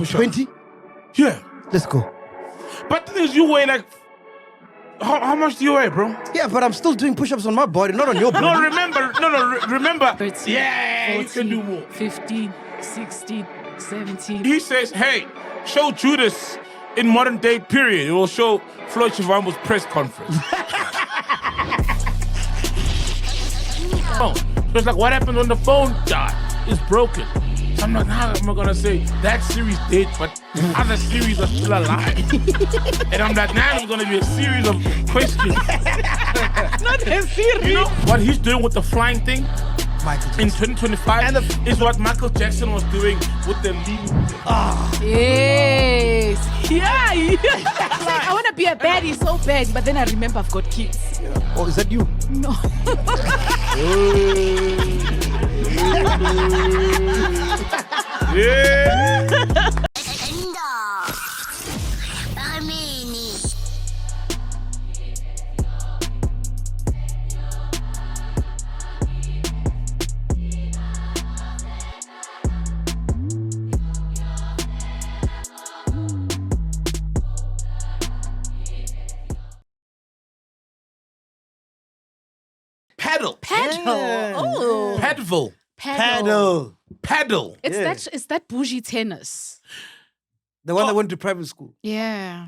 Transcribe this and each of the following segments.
push-ups. 20? Yeah. Let's go. But the thing is, you weigh like... How much do you weigh, bro? Yeah, but I'm still doing push-ups on my body, not on your body. No, remember. 13, Yeah, 14, you can do more. 15, 16, 17. He says, hey, show Judas in modern day period. It will show Floyd Shivambu's press conference. So it's like, what happened when the phone died? It's broken. So I'm like, how am I gonna say that series dead, but other series are still alive? And I'm like, now it's gonna be a series of questions. Not a series. You know what he's doing with the flying thing in 2025 is what Michael Jackson was doing with the leading. Yes. Yeah. It's like, I want to be a baddie so bad, but then I remember I've got kids. Oh, is that you? No. Yeah. Paddle. Padel. Oh. Padel. Padel. It's that bougie tennis. The one that went to private school. Yeah.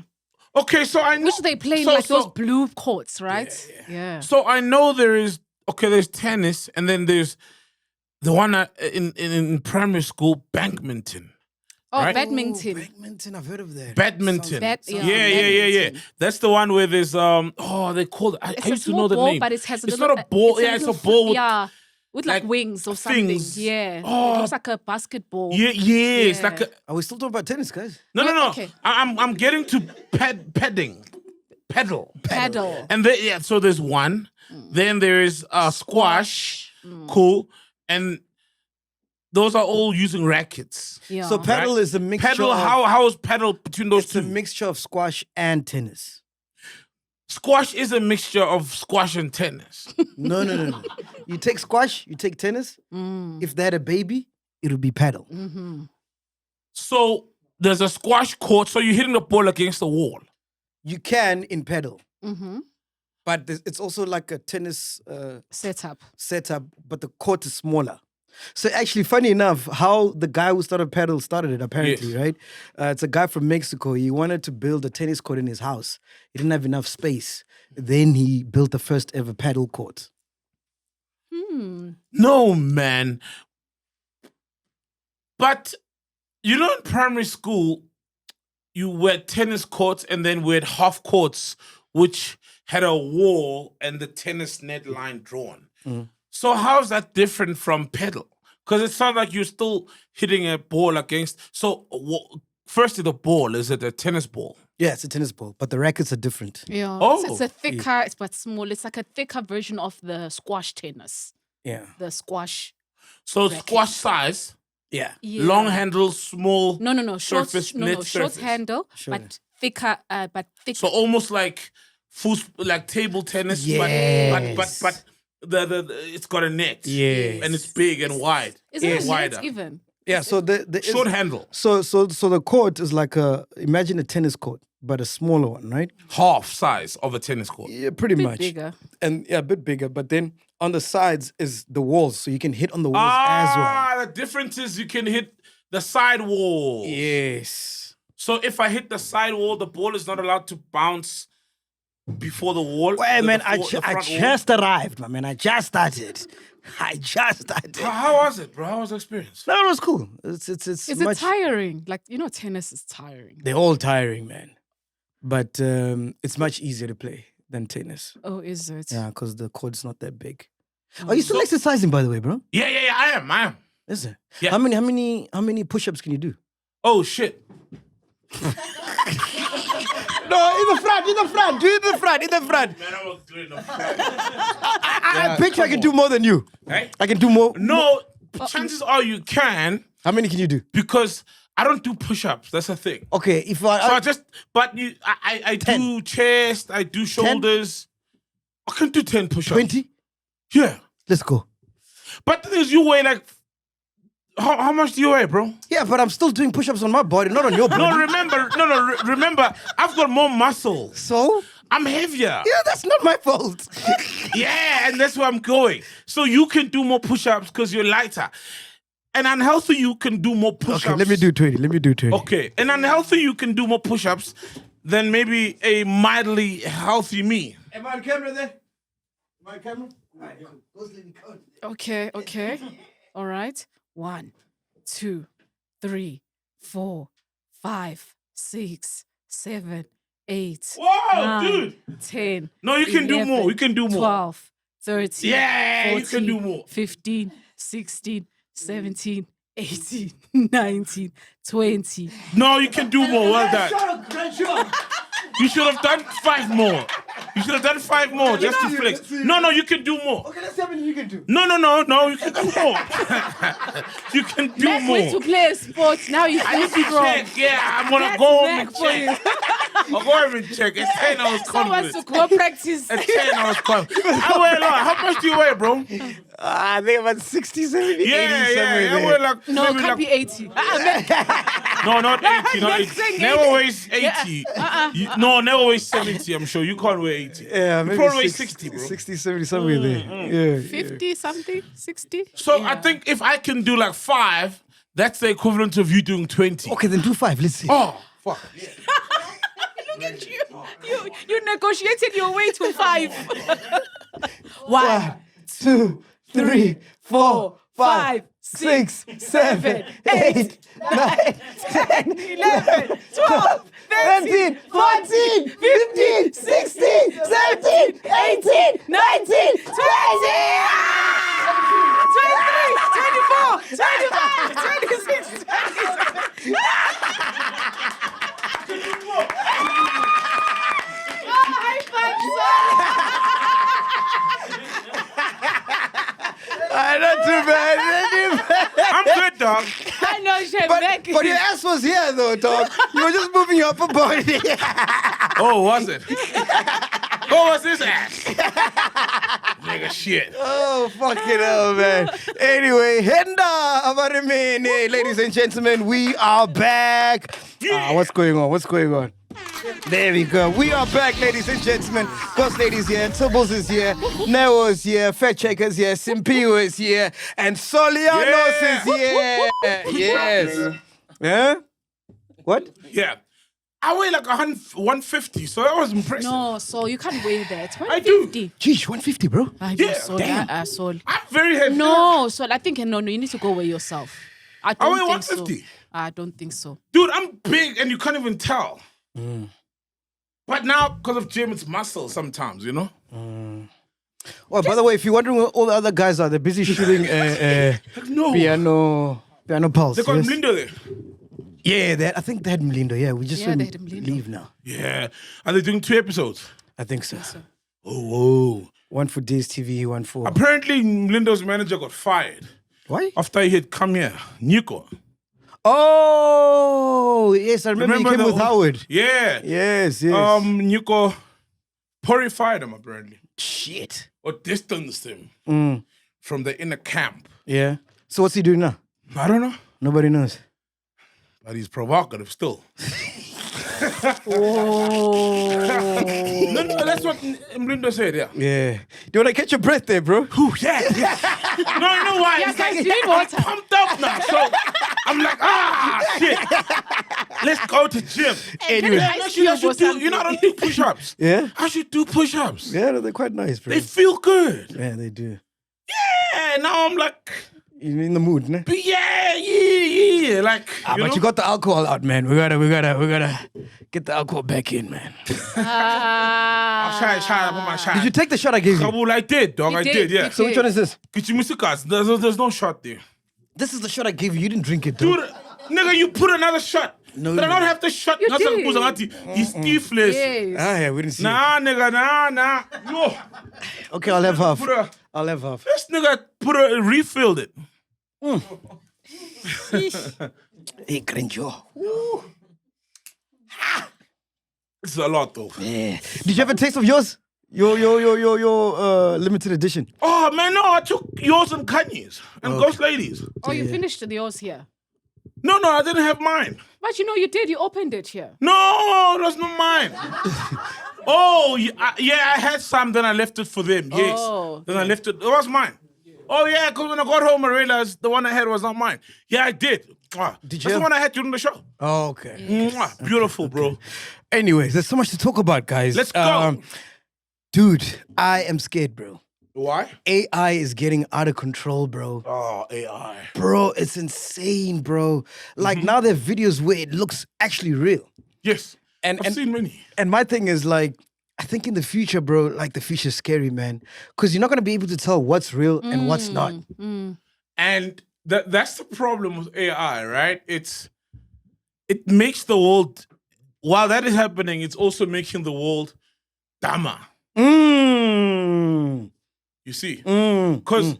Okay, so I know. Which they play in those blue courts, right? Yeah. So I know there's tennis, and then there's the one in primary school, badminton. Oh, right? badminton. Badminton, I've heard of that. Badminton. Yeah. That's the one where there's they call it. I used to know the ball, name. but it has it's not a ball. It's a ball with like wings or things. something. Yeah. Oh. It looks like a basketball. It's like a. Are we still talking about tennis, guys? No. Okay. I'm getting to pedal. And then, so there's one. Then there is squash. Cool. And those are all using rackets. Yeah. So paddle is a mixture. Paddle. How is paddle between those two? It's a mixture of squash and tennis. Squash is a mixture of squash and tennis. No. You take squash, you take tennis. If they had a baby, it'll be paddle. Mm-hmm. So there's a squash court, so you're hitting the ball against the wall. You can in paddle. Mm-hmm. But it's also like a tennis setup, but the court is smaller. So actually, funny enough, how the guy who started paddle started it, apparently, right? It's a guy from Mexico. He wanted to build a tennis court in his house. He didn't have enough space. Then he built the first ever paddle court. No, man. But, in primary school, you were tennis courts and then we had half courts, which had a wall and the tennis net line drawn. So how's that different from paddle? Because it sounds like you're still hitting a ball against... So firstly, the ball, is it a tennis ball? Yeah, it's a tennis ball, but the rackets are different. Yeah. Oh. It's a thicker, but small. It's like a thicker version of the squash tennis. Yeah. The squash. So racket. squash size? Yeah. Long handle, small... No. Short surface. handle, but thicker, thick. So almost like table tennis, Yes. but it's got a net. Yes. And it's big and wide. Is it wider. net even? Yeah, so the Short handle. So the court is like imagine a tennis court, but a smaller one, right? Half size of a tennis court. Yeah, pretty much. Bigger. And a bit bigger, but then on the sides is the walls, so you can hit on the walls as well. The difference is you can hit the side wall. Yes. So if I hit the side wall, the ball is not allowed to bounce before the wall. Wait, man, I just arrived, my man. I just started. How was it, bro? How was the experience? No, it was cool. It's Is it tiring? Like, tennis is tiring. They're all tiring, man. But it's much easier to play than tennis. Oh, is it? Yeah, because the court's not that big. Are you still exercising, by the way, bro? Yeah, I am. Is it? Yeah. How many push-ups can you do? Oh, shit. No, in the front. Do it in the front. Man, I was doing the front. I bet you I can do more than you. Hey? I can do more. No, chances are you can. How many can you do? Because I don't do push-ups. That's the thing. Okay, if I I do chest, I do shoulders. 10? I can do 10 push-ups. 20? Yeah. Let's go. But the thing is, you weigh like How much do you weigh, bro? Yeah, but I'm still doing push-ups on my body, not on your body. Remember, I've got more muscle. So? I'm heavier. Yeah, that's not my fault. Yeah, and that's where I'm going. So you can do more push-ups because you're lighter. And unhealthy, you can do more push-ups. Okay, let me do 20. Okay, and unhealthy, you can do more push-ups than maybe a mildly healthy me. Am I on camera there? Am I on camera? Okay. All right. 1, 2, 3, 4, 5, 6, 7, 8. Whoa, 9, dude. 10. No, you can do more. You can do more. 12, 13. Yeah, 14, you can do more. 15, 16, 17, 18, 19, 20. No, you can do more. Well done. You should have done 5 more. You should have done 5 more just to flex. No, you can do more. Okay, let's see how many you can do. No, you can do more. You can do Mac more. went to play a sport. Now you I feel need to strong. check. Yeah, I'm gonna That's go home Mac and for you. check. I'll go home and check. At 10, I was Someone confident. to go practice. At 10, I was confident. I weigh a lot. How much do you weigh, bro? I think about 60, 70, 80 Yeah. somewhere I weigh there. like No, it maybe can't like be 80. no, not 80, not 80. Next thing, Never 80. weighs 80. No, never weighs 70. I'm sure you can't weigh 80. Yeah, you maybe probably weigh 60, 60, bro. 60, 70, somewhere there. Yeah. 50 something, 60. So I think if I can do like 5, that's the equivalent of you doing 20. Okay, then do 5. Let's see. Oh, fuck. Look at you. You negotiated your way to 5. 1, 2, 3, 4, 5, 6, 6, 7, 8, 9, 10, 11, 12, 13, 14, 15, 16, 17, 18, 19, 20! 23, 24, 25, 26, 27. High five, Not too bad. I'm good, dog. I know, Chef But your ass was here, though, dog. You were just moving your upper body. Oh, was it? What was this ass? Nigga, shit. Oh, fucking hell, man. Anyway, ladies and gentlemen, we are back. Yeah. What's going on? There we go. We are back, ladies and gentlemen. Ghost Lady's here, Tubbles is here, Neo's here, Fact Checker's here, Simpio is here, and Solianos is here. Yes. Yeah? What? Yeah. I weigh like 150, so that was impressive. No, so you can't weigh that. I do. 150. Geez, 150, bro. I know, Yeah, Sol. damn. Sol. I'm very heavy. No, Sol, I think no, you need to go weigh yourself. I don't weigh think 150. so. I don't think so. Dude, I'm big and you can't even tell. But now, because of gym, it's muscle sometimes, you know? Oh, by the way, if you're wondering where all the other guys are, they're busy shooting No. piano pulse. They got yes? Mlindo there. Yeah, I think they had Mlindo. Yeah, we just Yeah, they shouldn't had Mlindo. leave now. Yeah. Are they doing 2 episodes? I think so. Oh, whoa. One for DSTV, one for... Apparently, Mlindo's manager got fired Why? after he had come here. Nico. Oh, yes, I remember he came with the- Howard. Yeah. Yes. Nico purified him, apparently. Shit. Or distanced him from the inner camp. Yeah. So what's he doing now? I don't know. Nobody knows. But he's provocative still. No, that's what Mlindo said, yeah. Yeah. Do you want to catch your breath there, bro? Ooh, yeah. No, you know why? Yeah, It's guys, like, you need water. I'm pumped up now. So I'm like, shit. Let's go to gym. Anyway. I should do, you know, I don't do push-ups. Yeah? I should do push-ups. Yeah, no, they're quite nice, bro. They feel good. Yeah, they do. Yeah, now I'm like, You're in the mood, ne? yeah. Like, But you got the alcohol out, man. We gotta get the alcohol back in, man. I'll try, put my shot. Did you take the shot I gave you? Kabul, I did, dog. You I did, did, yeah. you So which one is this? Kichimusikas, there's no shot there. This is the shot I gave you. You didn't drink it, dude. Dude, nigga, you put another shot. No, But I you don't have the shot. You Ngasa did. ngibuza ngathi, he's stiffless. Yes. Yeah, we didn't see it. Nah, nigga, nah. Yo, Okay, I'll have half. put a, I'll have half. this nigga refilled it. Hey, Granjo. This is a lot, though. Yeah. Did you have a taste of yours? Your limited edition. Oh man, no, I took yours and Kanye's and Ghost Ladies. Oh, you finished yours here. No, I didn't have mine. But you did. You opened it here. No, that's not mine. Oh, yeah, I had some, then I left it for them. Yes. Oh, Then I left it. It was mine. Oh, yeah, because when I got home, I realized the one I had was not mine. Yeah, I did. That's the one I had during the show. Oh, okay. Mwah. Beautiful, bro. Anyways, there's so much to talk about, guys. Let's go. Dude, I am scared, bro. Why? AI is getting out of control, bro. Oh, AI. Bro, it's insane, bro. Like now there are videos where it looks actually real. Yes. I've seen many. And my thing is like, I think in the future, bro, like the future's scary, man. Because you're not going to be able to tell what's real and what's not. And that's the problem with AI, right? It makes the world, while that is happening, it's also making the world dumber. You see? Because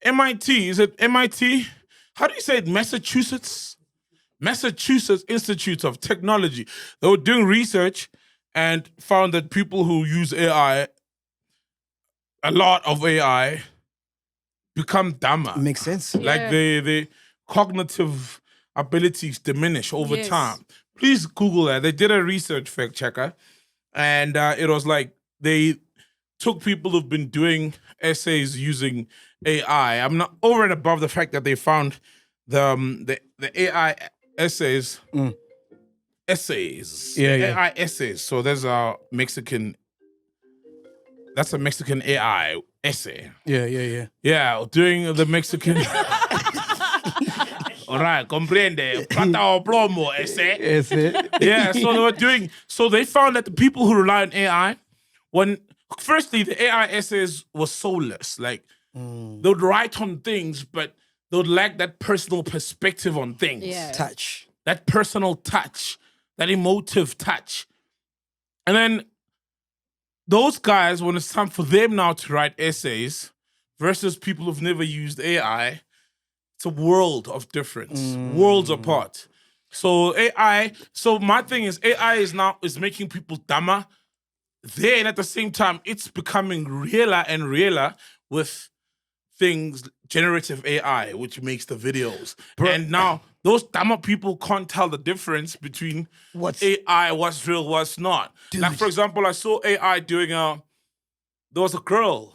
MIT, is it MIT? How do you say it? Massachusetts Institute of Technology. They were doing research and found that people who use AI, a lot of AI, become dumber. Makes sense. Like the cognitive abilities diminish over time. Please Google that. They did a research fact checker, and it was like they took people who've been doing essays using AI. I'm not over and above the fact that they found the AI essays. AI essays. So there's that's a Mexican AI essay. Yeah, doing the Mexican. All right, comprende. Plata o plomo essay. Yeah, so they found that the people who rely on AI, firstly, the AI essays were soulless. Like, they would write on things, but they would lack that personal perspective on things. Yeah. Touch. That personal touch, that emotive touch. And then those guys, when it's time for them now to write essays versus people who've never used AI, it's a world of difference, worlds apart. So my thing is AI is making people dumber. Then at the same time, it's becoming realer and realer with things, generative AI, which makes the videos. And now those dumber people can't tell the difference between what's AI, what's real, what's not. Dude. Like, for example, I saw AI doing there was a girl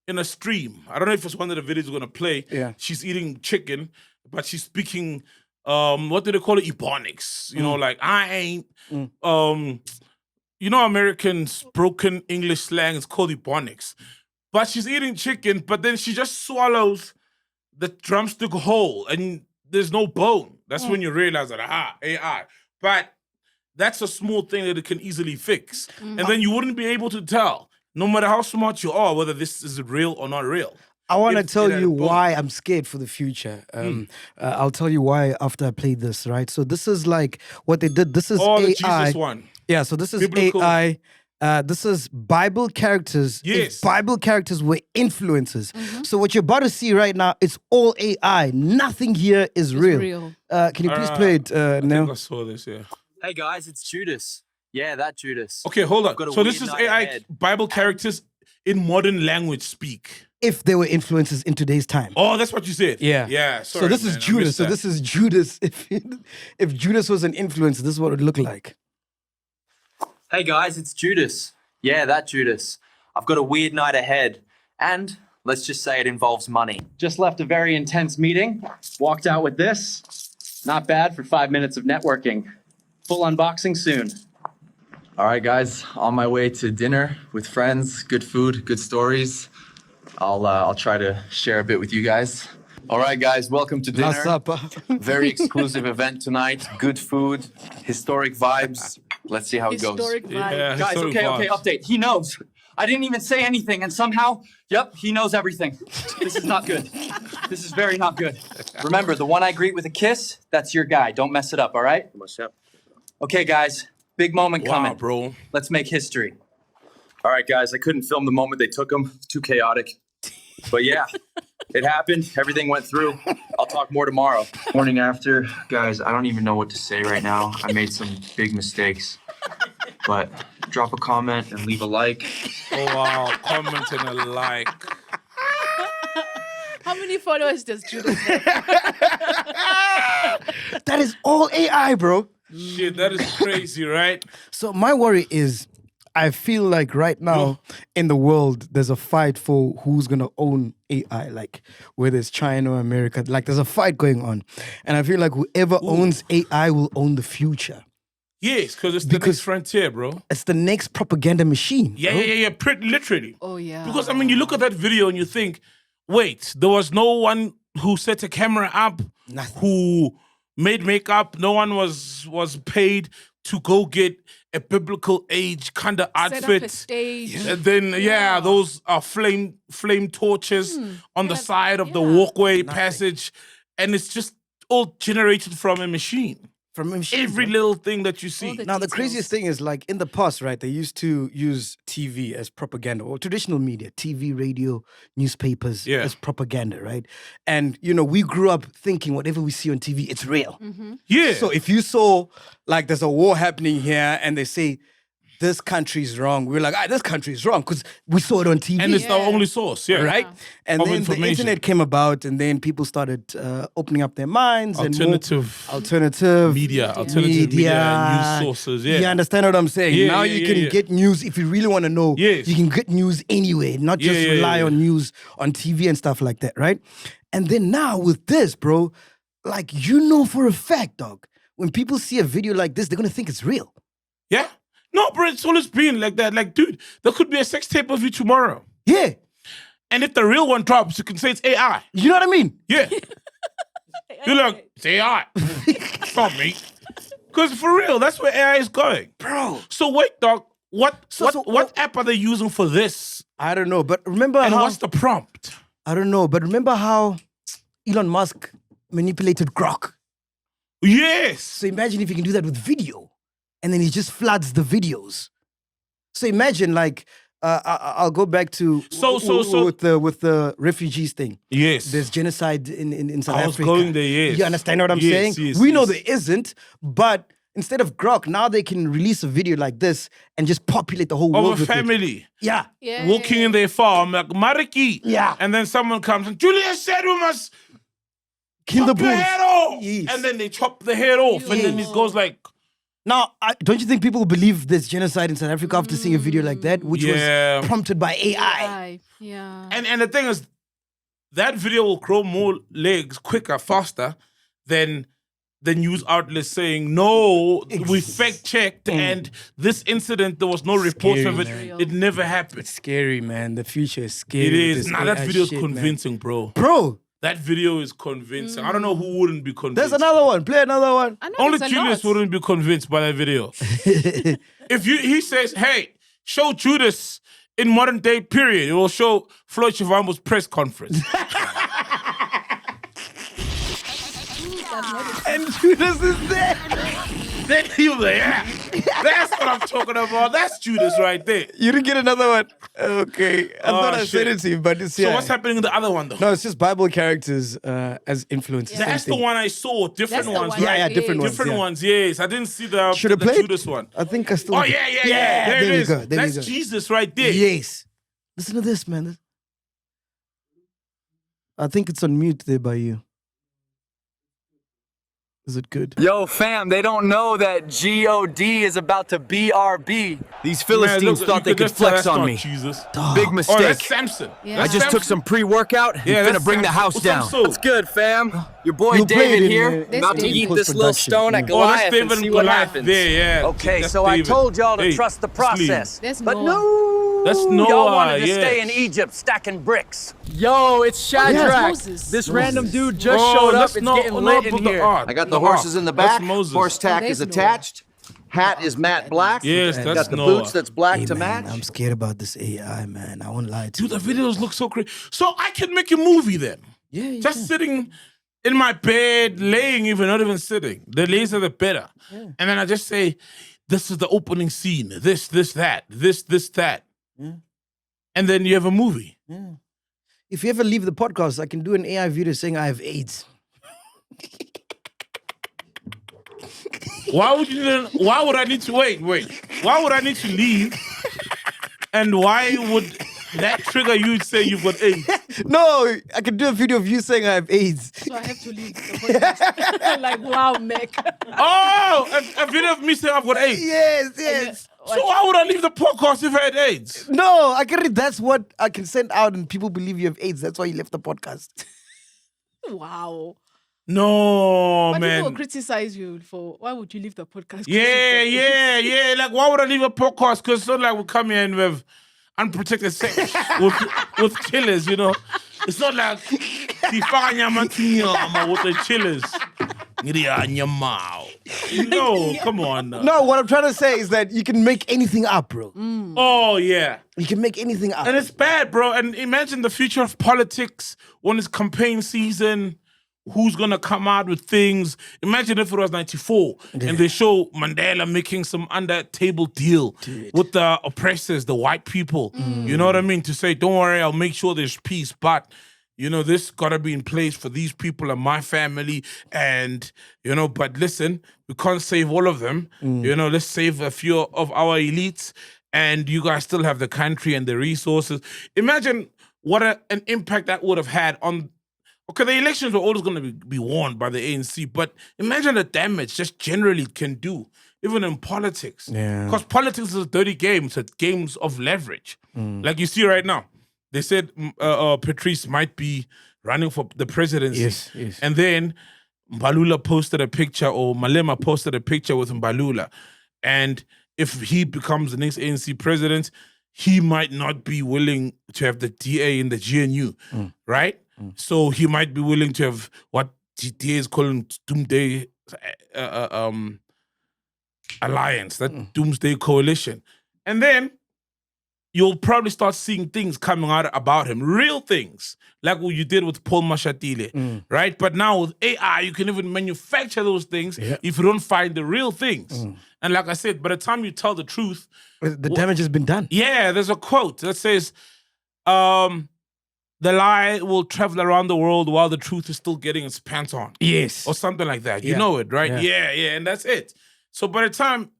in a stream. I don't know if it's one of the videos we're going to play. Yeah. She's eating chicken, but she's speaking, what do they call it? Ebonics. You know, like, I ain't, you know, Americans' broken English slang is called Ebonics. But she's eating chicken, but then she just swallows the drumstick whole, and there's no bone. That's when you realize that, AI. But that's a small thing that it can easily fix. And then you wouldn't be able to tell, no matter how smart you are, whether this is real or not real. I want to tell you why I'm scared for the future. I'll tell you why after I play this, right? So this is like what they did. This is AI. The Jesus one. Yeah, so this is Biblical. AI. This is Bible characters. Yes. If Bible characters were influencers. So what you're about to see right now, it's all AI. Nothing here is real. Can you please play it I now? think I saw this, yeah. Hey guys, it's Judas. Yeah, that Judas. Okay, hold on. got a So this weird is night AI ahead. Bible characters in modern language speak. If they were influencers in today's time. Oh, that's what you said. Yeah. Yeah. So Sorry, this is man, I Judas. missed So that. this is Judas. If Judas was an influencer, this is what it would look like. Hey guys, it's Judas. Yeah, that Judas. I've got a weird night ahead. And let's just say it involves money. Just left a very intense meeting. Walked out with this. Not bad for 5 minutes of networking. Full unboxing soon. All right, guys, on my way to dinner with friends, good food, good stories. I'll try to share a bit with you guys. All right, guys, welcome to dinner. What's up? Very exclusive event tonight. Good food, historic vibes. Let's see how it goes. Historic vibe. Yeah, Guys, historic okay, vibes. update. He knows. I didn't even say anything, and somehow, yep, he knows everything. This is not good. This is very not good. Remember, the one I greet with a kiss, that's your guy. Don't mess it up, all right? What's up? Okay, guys, big moment Wow, coming. bro. Let's make history. All right, guys, I couldn't film the moment they took him. Too chaotic. But yeah, it happened. Everything went through. I'll talk more tomorrow. Morning after, guys, I don't even know what to say right now. I made some big mistakes. But drop a comment and leave a like. Oh, wow. Comment and a like. How many followers does Judas have? That is all AI, bro. Shit, that is crazy, right? So my worry is, I feel like right now in the world, there's a fight for who's going to own AI, like whether it's China or America. Like there's a fight going on. And I feel like whoever owns AI will own the future. Yes, because it's the next frontier, bro. It's the next propaganda machine. Yeah, pretty literally. Oh, yeah. Because, I mean, you look at that video and you think, wait, there was no one who set a camera up, who made makeup, no one was paid to go get a biblical age kind of outfit. Set up a stage. And then, those are flame torches on the side of the walkway passage. And it's just all generated from a machine. From a machine. Every little thing that you see. the Now, the details. craziest thing is, like, in the past, right, they used to use TV as propaganda, or traditional media, TV, radio, newspapers as propaganda, right? And, you know, we grew up thinking whatever we see on TV, it's real. Yeah. So if you saw, like, there's a war happening here and they say, this country's wrong, we're like, this country's wrong because we saw it on TV. and it's the only source, right? And Of then the information. internet came about, and then people started opening up their minds Alternative and alternative media, news sources, You understand what I'm saying? Yeah, now yeah, you yeah, can yeah. get news if you really want to know. Yes. You can get news anywhere, not just Yeah, rely yeah. on news on TV and stuff like that, right? And then now with this, bro, like, you know for a fact, dog, when people see a video like this, they're gonna think it's real. Yeah. No, bro, it's always been like that. Like, dude, there could be a sex tape of you tomorrow. Yeah, And if the real one drops, you can say it's AI. you know what I mean? Yeah. You're like, it's AI. It's not me. Because for real, that's where AI is going. Bro. So wait, dog, what So- app are they using for this? I don't know, but remember And how what's the prompt? I don't know, but remember how Elon Musk manipulated Grok? Yes. So imagine if you can do that with video, and then he just floods the videos. So imagine, like, I'll go back to So- with the refugees thing. Yes. There's genocide in South I was Africa. going there, yes. You understand what I'm Yes, saying? yes, We know yes. there isn't, but instead of Grok, now they can release a video like this and just populate the whole world Of a with it. family Yeah. Yeah. walking in their farm, like, Mariki. Yeah. And then someone comes and, Julius said we must Kill the chop your bulls. head off. Yes. And then they chop the head off. And then it goes like, Now, don't you think people believe there's genocide in South Africa after seeing a video like that, which Yeah. was prompted by AI? Yeah. and the thing is, that video will grow more legs quicker, faster than the news outlets saying, no, we fact checked and this incident, there was no reports Scary, of it. man. It never happened. Scary, man. The future is scary. It with is. this Now that AI video is shit, man. convincing, bro. Bro, That video is convincing. I don't know who wouldn't be convinced. there's another one. Play another one. I know Only there's a Julius lot. wouldn't be convinced by that video. He says, hey, show Judas in modern day period, it will show Floyd Shivambu's press conference. And Judas is there. Then he was like, yeah, that's what I'm talking about. That's Judas right there. You didn't get another one? Okay. I thought I shit. said it to you, but it's So what's happening in the other one though? No, it's just Bible characters as influences. That's the one I saw. Different That's the ones, one. right? Yeah, different ones. Different yeah. ones, yes. I didn't see the Should have the played Judas one. I think I still. Oh, yeah. There it we is. go. There we That's go. Jesus right there. Yes. Listen to this, man. I think it's on mute there by you. Is it good? Yo, fam, they don't know that G-O-D is about to BRB. These Philistines thought they could flex on me. Jesus. Big Oh, mistake. that's Samson. Yeah. I just took some pre-workout and Yeah, finna that's bring the Samson. house What's down. Samson? What's good, fam? Your boy You played David in here, That's about to David. eat this little Post-production, stone at yeah. Oh, that's Goliath David and see what Goliath happens. there, yeah. Okay, That's so David. I told y'all to Hey, trust the sleep. process. That's But Noah. no, That's y'all Noah, wanted to yes. stay in Egypt stacking bricks. Yo, it's Yeah, Shadrach. Moses. This Moses. random dude just Oh, showed up. that's It's not- getting not lit in the here. ark. I got the The horses ark. in the That's back. Moses. Horse tack there's is Noah. attached. Hat is matte black. Yes, And that's got the Noah. boots that's black Hey, to man, match. I'm scared about this AI, man. I won't lie to Dude, you. the videos look so crazy. So I can make a movie then. Yeah, you Just can. sitting in my bed, laying even, not even sitting. The lazier the better. And then I just say, this is the opening scene. This, that. This, that. And then you have a movie. If you ever leave the podcast, I can do an AI video saying I have AIDS. Why would I need to wait? Why would I need to leave And why would that trigger you to say you've got AIDS? No, I can do a video of you saying I have AIDS. So I have to leave the podcast. Like, wow, Mac. Oh, a video of me saying I've got AIDS. Yes. So why would I leave the podcast if I had AIDS? No, I can read. That's what I can send out, and people believe you have AIDS. That's why you left the podcast. Wow. No, But man. people will criticize you for why would you leave the podcast? Yeah. Like, why would I leave a podcast? Because it's not like we come here and we have unprotected sex with chillers, you know. It's not like with the chillers. No, come on. No, what I'm trying to say is that you can make anything up, bro. Oh, yeah. You can make anything up. And it's bad, bro. And imagine the future of politics when it's campaign season. Who's gonna come out with things? Imagine if it was 94 and they show Mandela making some under-table deal with the oppressors, the white people. You know what I mean? To say, don't worry, I'll make sure there's peace, but you know, this gotta be in place for these people and my family. And, you know, but listen, we can't save all of them. You know, let's save a few of our elites, and you guys still have the country and the resources. Imagine what an impact that would have had on. Okay, the elections were always going to be won by the ANC, but imagine the damage just generally can do, even in politics. Yeah. Because politics is a dirty game. It's a games of leverage. Like you see right now, they said Patrice might be running for the presidency. Yes. And then Mbalula posted a picture, or Malema posted a picture with Mbalula. And if he becomes the next ANC president, he might not be willing to have the DA in the GNU, right? So he might be willing to have what DA is calling Doomsday Alliance, that Doomsday Coalition. And then you'll probably start seeing things coming out about him, real things, like what you did with Paul Mashatile, right? But now with AI, you can even manufacture those things if you don't find the real things. And like I said, by the time you tell the truth... The damage has been done. Yeah, there's a quote that says, the lie will travel around the world while the truth is still getting its pants on. Yes. Or something like that. You know it, right? Yeah, and that's it. So by the time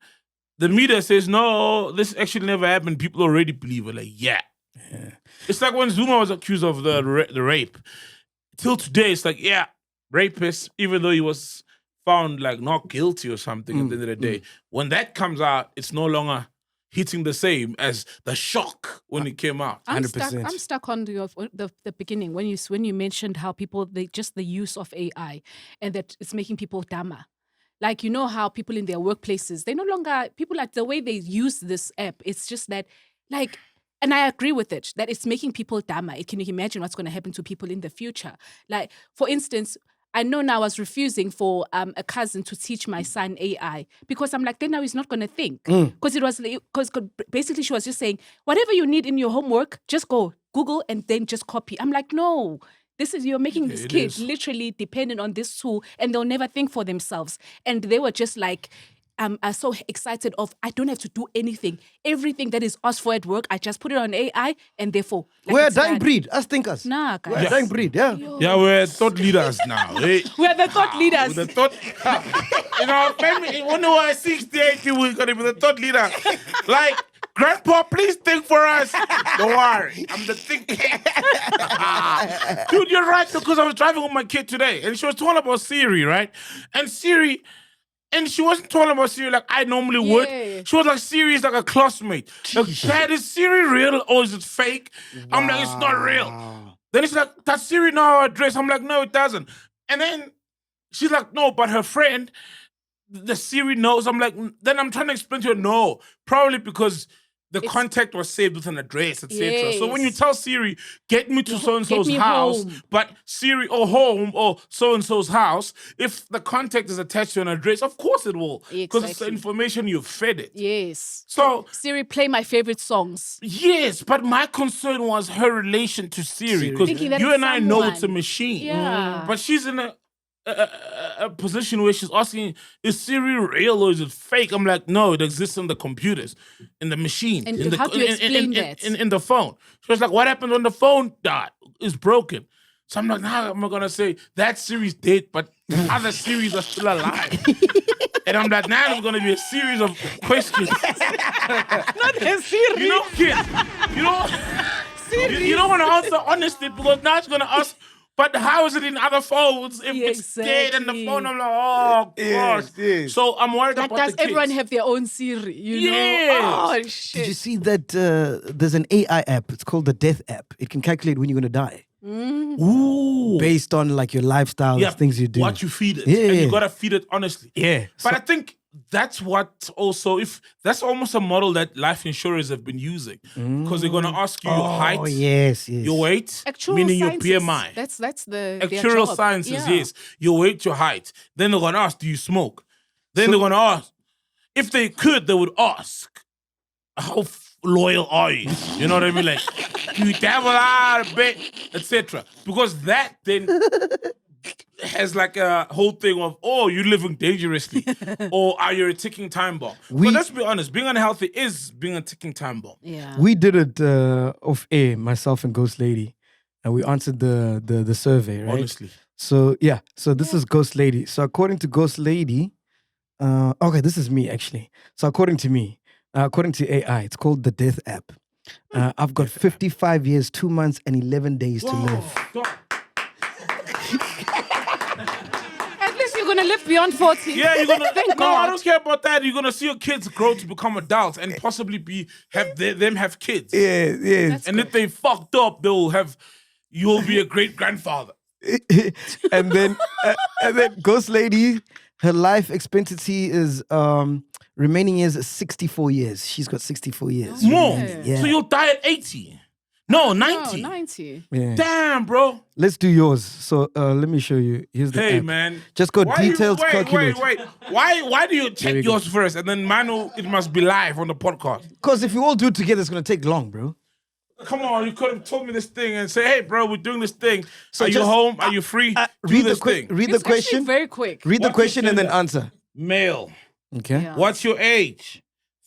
the media says, no, this actually never happened, people already believe it. Like, yeah. It's like when Zuma was accused of the rape. Till today, it's like, yeah, rapist, even though he was found like not guilty or something at the end of the day. When that comes out, it's no longer hitting the same as the shock when it came out. 100%. I'm stuck on the beginning when you mentioned how people, just the use of AI and that it's making people dumber. Like, you know how people in their workplaces, they no longer, people like the way they use this app, it's just that, like, and I agree with it, that it's making people dumber. Can you imagine what's going to happen to people in the future? Like, for instance, I know now I was refusing for a cousin to teach my son AI because I'm like, then now he's not going to think. Because basically she was just saying, whatever you need in your homework, just go Google and then just copy. I'm like, no, you're making this kid literally dependent on this tool and they'll never think for themselves. And they were just like, are so excited of, I don't have to do anything. Everything that is asked for at work, I just put it on AI and therefore... Like, we're a dying breed, us thinkers. Nah, guys. We're a dying breed, yeah. Yeah, we're thought leaders now. We're the thought leaders. We're the thought... In our family, when we were 60, 80, we're going to be the thought leader. Like, Grandpa, please think for us. Don't worry, I'm the thinking. Dude, you're right, because I was driving with my kid today, and she was talking about Siri, right? And Siri... And she wasn't talking about Siri like I normally would. She was like, Siri is like a classmate. Like, Dad, is Siri real or is it fake? I'm like, it's not real. Then it's like, does Siri know our address? I'm like, no, it doesn't. And then she's like, no, but her friend, the Siri knows. I'm like, then I'm trying to explain to her, no, probably because the contact was saved with an address, etc. So when you tell Siri, get me to so-and-so's house, but Siri or home or so-and-so's house, if the contact is attached to an address, of course it will. Because it's the information you've fed it. Yes. So Siri, play my favorite songs. Yes, but my concern was her relation to Siri. Because you and I know it's a machine. Yeah. But she's in a position where she's asking, is Siri real or is it fake? I'm like, no, it exists in the computers, in the machine. And in the, how do you explain that? In the phone. She was like, what happens when the phone is broken? So I'm like, nah, I'm not going to say that Siri's dead, but other Siris are still alive. And I'm like, now there's going to be a series of questions Not a Siri. You know, kids. You don't want to answer honestly because now it's gonna ask. But how is it in other phones? If it's dead in the phone, I'm like, oh gosh. Yes. So I'm worried Like, about does the kids. everyone have their own Siri? You Yes. know? Oh shit. Did you see that there's an AI app? It's called the Death app. It can calculate when you're gonna die Ooh. based on like your lifestyle, things you do. What you feed it. Yeah. And you gotta feed it honestly. Yeah. But I think that's what also, if that's almost a model that life insurers have been using. Because they're gonna ask you your height, yes. your weight, Actual meaning sciences. your BMI. That's their Actual job. sciences, Yeah. yes. Your weight, your height. Then they're gonna ask, do you smoke? Then they're gonna ask. If they could, they would ask, how loyal are you? You know what I mean? Like, do you dabble out a bit, etc. Because that then has like a whole thing of, oh, you're living dangerously, or are you a ticking time bomb? But let's be honest, being unhealthy is being a ticking time bomb. Yeah. We did it off air, myself and Ghost Lady, and we answered the survey, right? Honestly. So this is Ghost Lady. So according to Ghost Lady, okay, this is me actually. So according to me, according to AI, it's called the Death app. I've got 55 years, 2 months, and 11 days to live. At least you're gonna live beyond 40. Yeah, you're gonna. Thank No, I God. don't care about that. You're gonna see your kids grow to become adults and possibly have kids. Yeah. And if they fucked up, you'll be a great grandfather. and then Ghost Lady, her life expectancy is remaining years is 64 years. She's got 64 years. More. Yeah. So you'll die at 80. No, 90. No, 90. Yeah. Damn, bro. Let's do yours. So let me show you. Here's the Hey, app. man. Just go Why details calculate. Wait. Why do you check yours first and then mine it must be live on the podcast? Because if we all do it together, it's gonna take long, bro. Come on, you could have told me this thing and say, hey, bro, we're doing this thing. So Are you just, home? Are you free? Do Read this the thing. read the It's actually question. very quick. Read the What's question your and then gender? answer. Male. Okay. Yeah. What's your age?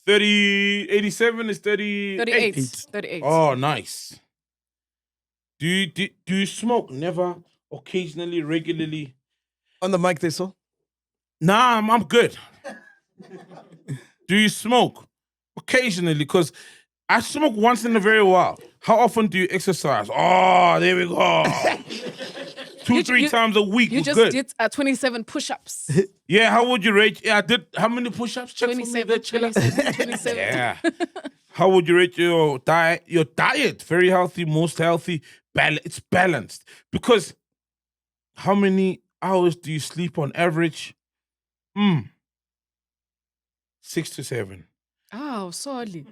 87 is 38. 38. Oh, nice. Do you smoke? Never. Occasionally, regularly. On the mic, they saw. Nah, I'm good. Do you smoke? Occasionally, because I smoke once in a very while. How often do you exercise? Oh, there we go. 2-3 times a week. You We're just good. did 27 push-ups. Yeah, how would you rate? Yeah, I did. How many push-ups? Check for me 27, there, Chilla. 27. Yeah. How would you rate your diet? Your diet, very healthy, most healthy. It's balanced. Because how many hours do you sleep on average? 6 to 7. Oh, sorry.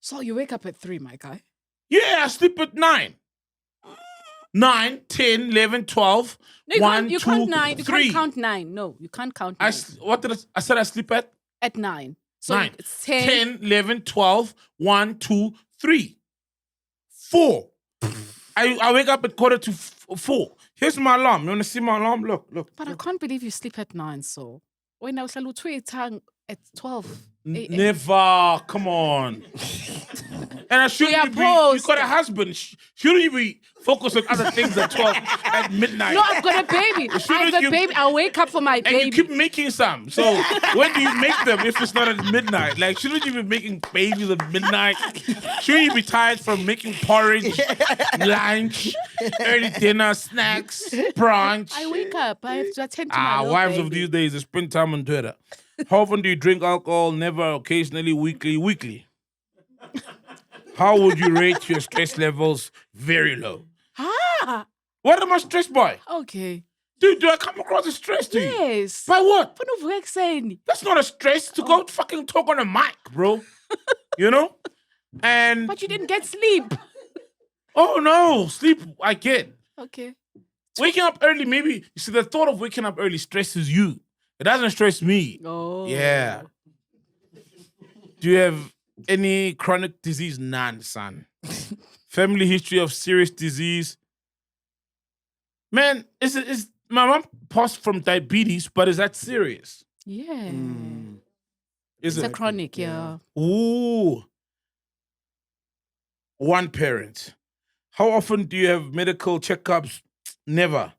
So you wake up at 3, my guy. Yeah, I sleep at 9. 9, 10, 11, 12. No, you 1, can't, you 2, can't 9. You 3. can't count 9. No, you can't count 9. I said I sleep at At 9. So 9. it's 10. 11, 12, 1, 2, 3. 4. I wake up at 4:45. Here's my alarm. You want to see my alarm? Look. But I can't believe you sleep at 9, so. When I was at 12 a.m. Never. Come on. And I shouldn't be. You got a husband. Shouldn't you be focused on other things at 12 at midnight? No, I've got a baby. Shouldn't I've got you- a baby. I'll wake up for my And baby. you keep making some. So when do you make them if it's not at midnight? Like, shouldn't you be making babies at midnight? Shouldn't you be tired from making porridge, lunch, early dinner, snacks, brunch? I wake up. I have to attend to my little Wives baby. of these days, they spend time on Twitter. How often do you drink alcohol? Never, occasionally, weekly. How would you rate your stress levels? Very low. Ah, What am I stressed by? okay. Dude, do I come across as stressed to you? Yes. By what? But no work saying. That's not a stress to go fucking talk on a mic, bro. You know? And, But you didn't get sleep. oh no, sleep, I get. Okay. Waking up early, maybe, you see, the thought of waking up early stresses you. It doesn't stress me. Oh. Yeah. Do you have any chronic disease? None, son. Family history of serious disease? Man, is my mom passed from diabetes, but is that serious? Yeah. Is It's a it? chronic, yeah. Ooh. One parent. How often do you have medical checkups? Never.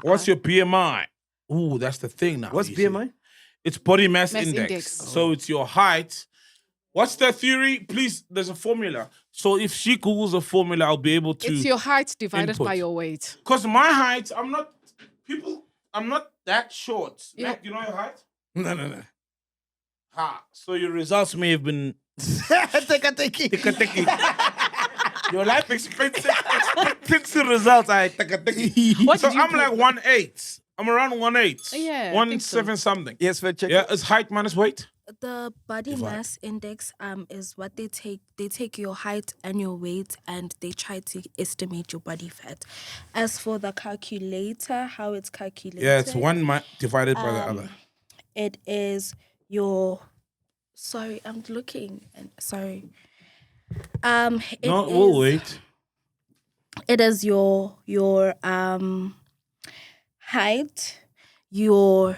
What's your BMI? Ooh, that's the thing now. What's you see. BMI? It's body mass, Mass index. index. So it's your height. What's the theory? Please, there's a formula. So if she Googles a formula, I'll be able to. It's your height divided input. by your weight. Because my height, I'm not that short. Yeah. Mac, you know your height? No. Ha. So your results may have been Take your life expectancy results are What So did you I'm put? like 1.8. I'm around 1.8. Yeah, I One think so. seven something. Yes, fair check. Yeah, it's height minus weight. The body mass index is what they take your height and your weight and they try to estimate your body fat. As for the calculator, how it's calculated, Yeah, it's one divided by the other. it is your. Sorry, I'm looking. Sorry. We'll wait. It is your height, your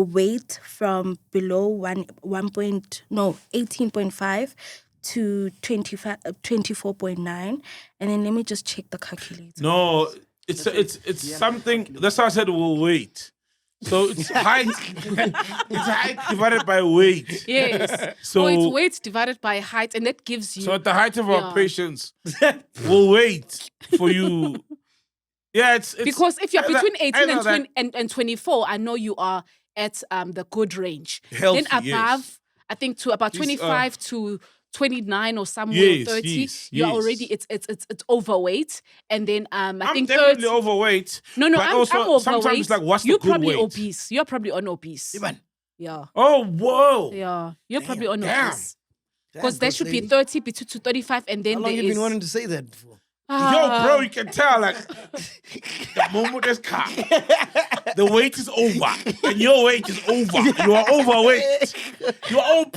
weight from below 18.5 to 24.9, and then let me just check the calculator. No, it's something. That's how I said we'll wait. So it's height. It's height divided by weight. Yes. So it's weight divided by height, and that gives you. So at the height of Yeah. our patience, we'll wait for you. Yeah, it's because if you're either- between 18 either that- and 24, I know you are at the good range. Healthy, then above, yes. I think to about These, 25 to 29 or somewhere Yes, 30, yes, you're yes. already it's overweight, and then I I'm think definitely 30. overweight. No, but I'm also, overweight. Sometimes it's like, what's You're the good probably weight? obese. You're probably on obese. Yeah. Oh, whoa. Yeah. You're probably on damn. obese. Because Damn, there should be lady. 30 to 35, and then How long there you been is- wanting to say that before? Yo, bro, you can tell, like, the moment there's car, the weight is over, and your weight is over. You are overweight. You are OP.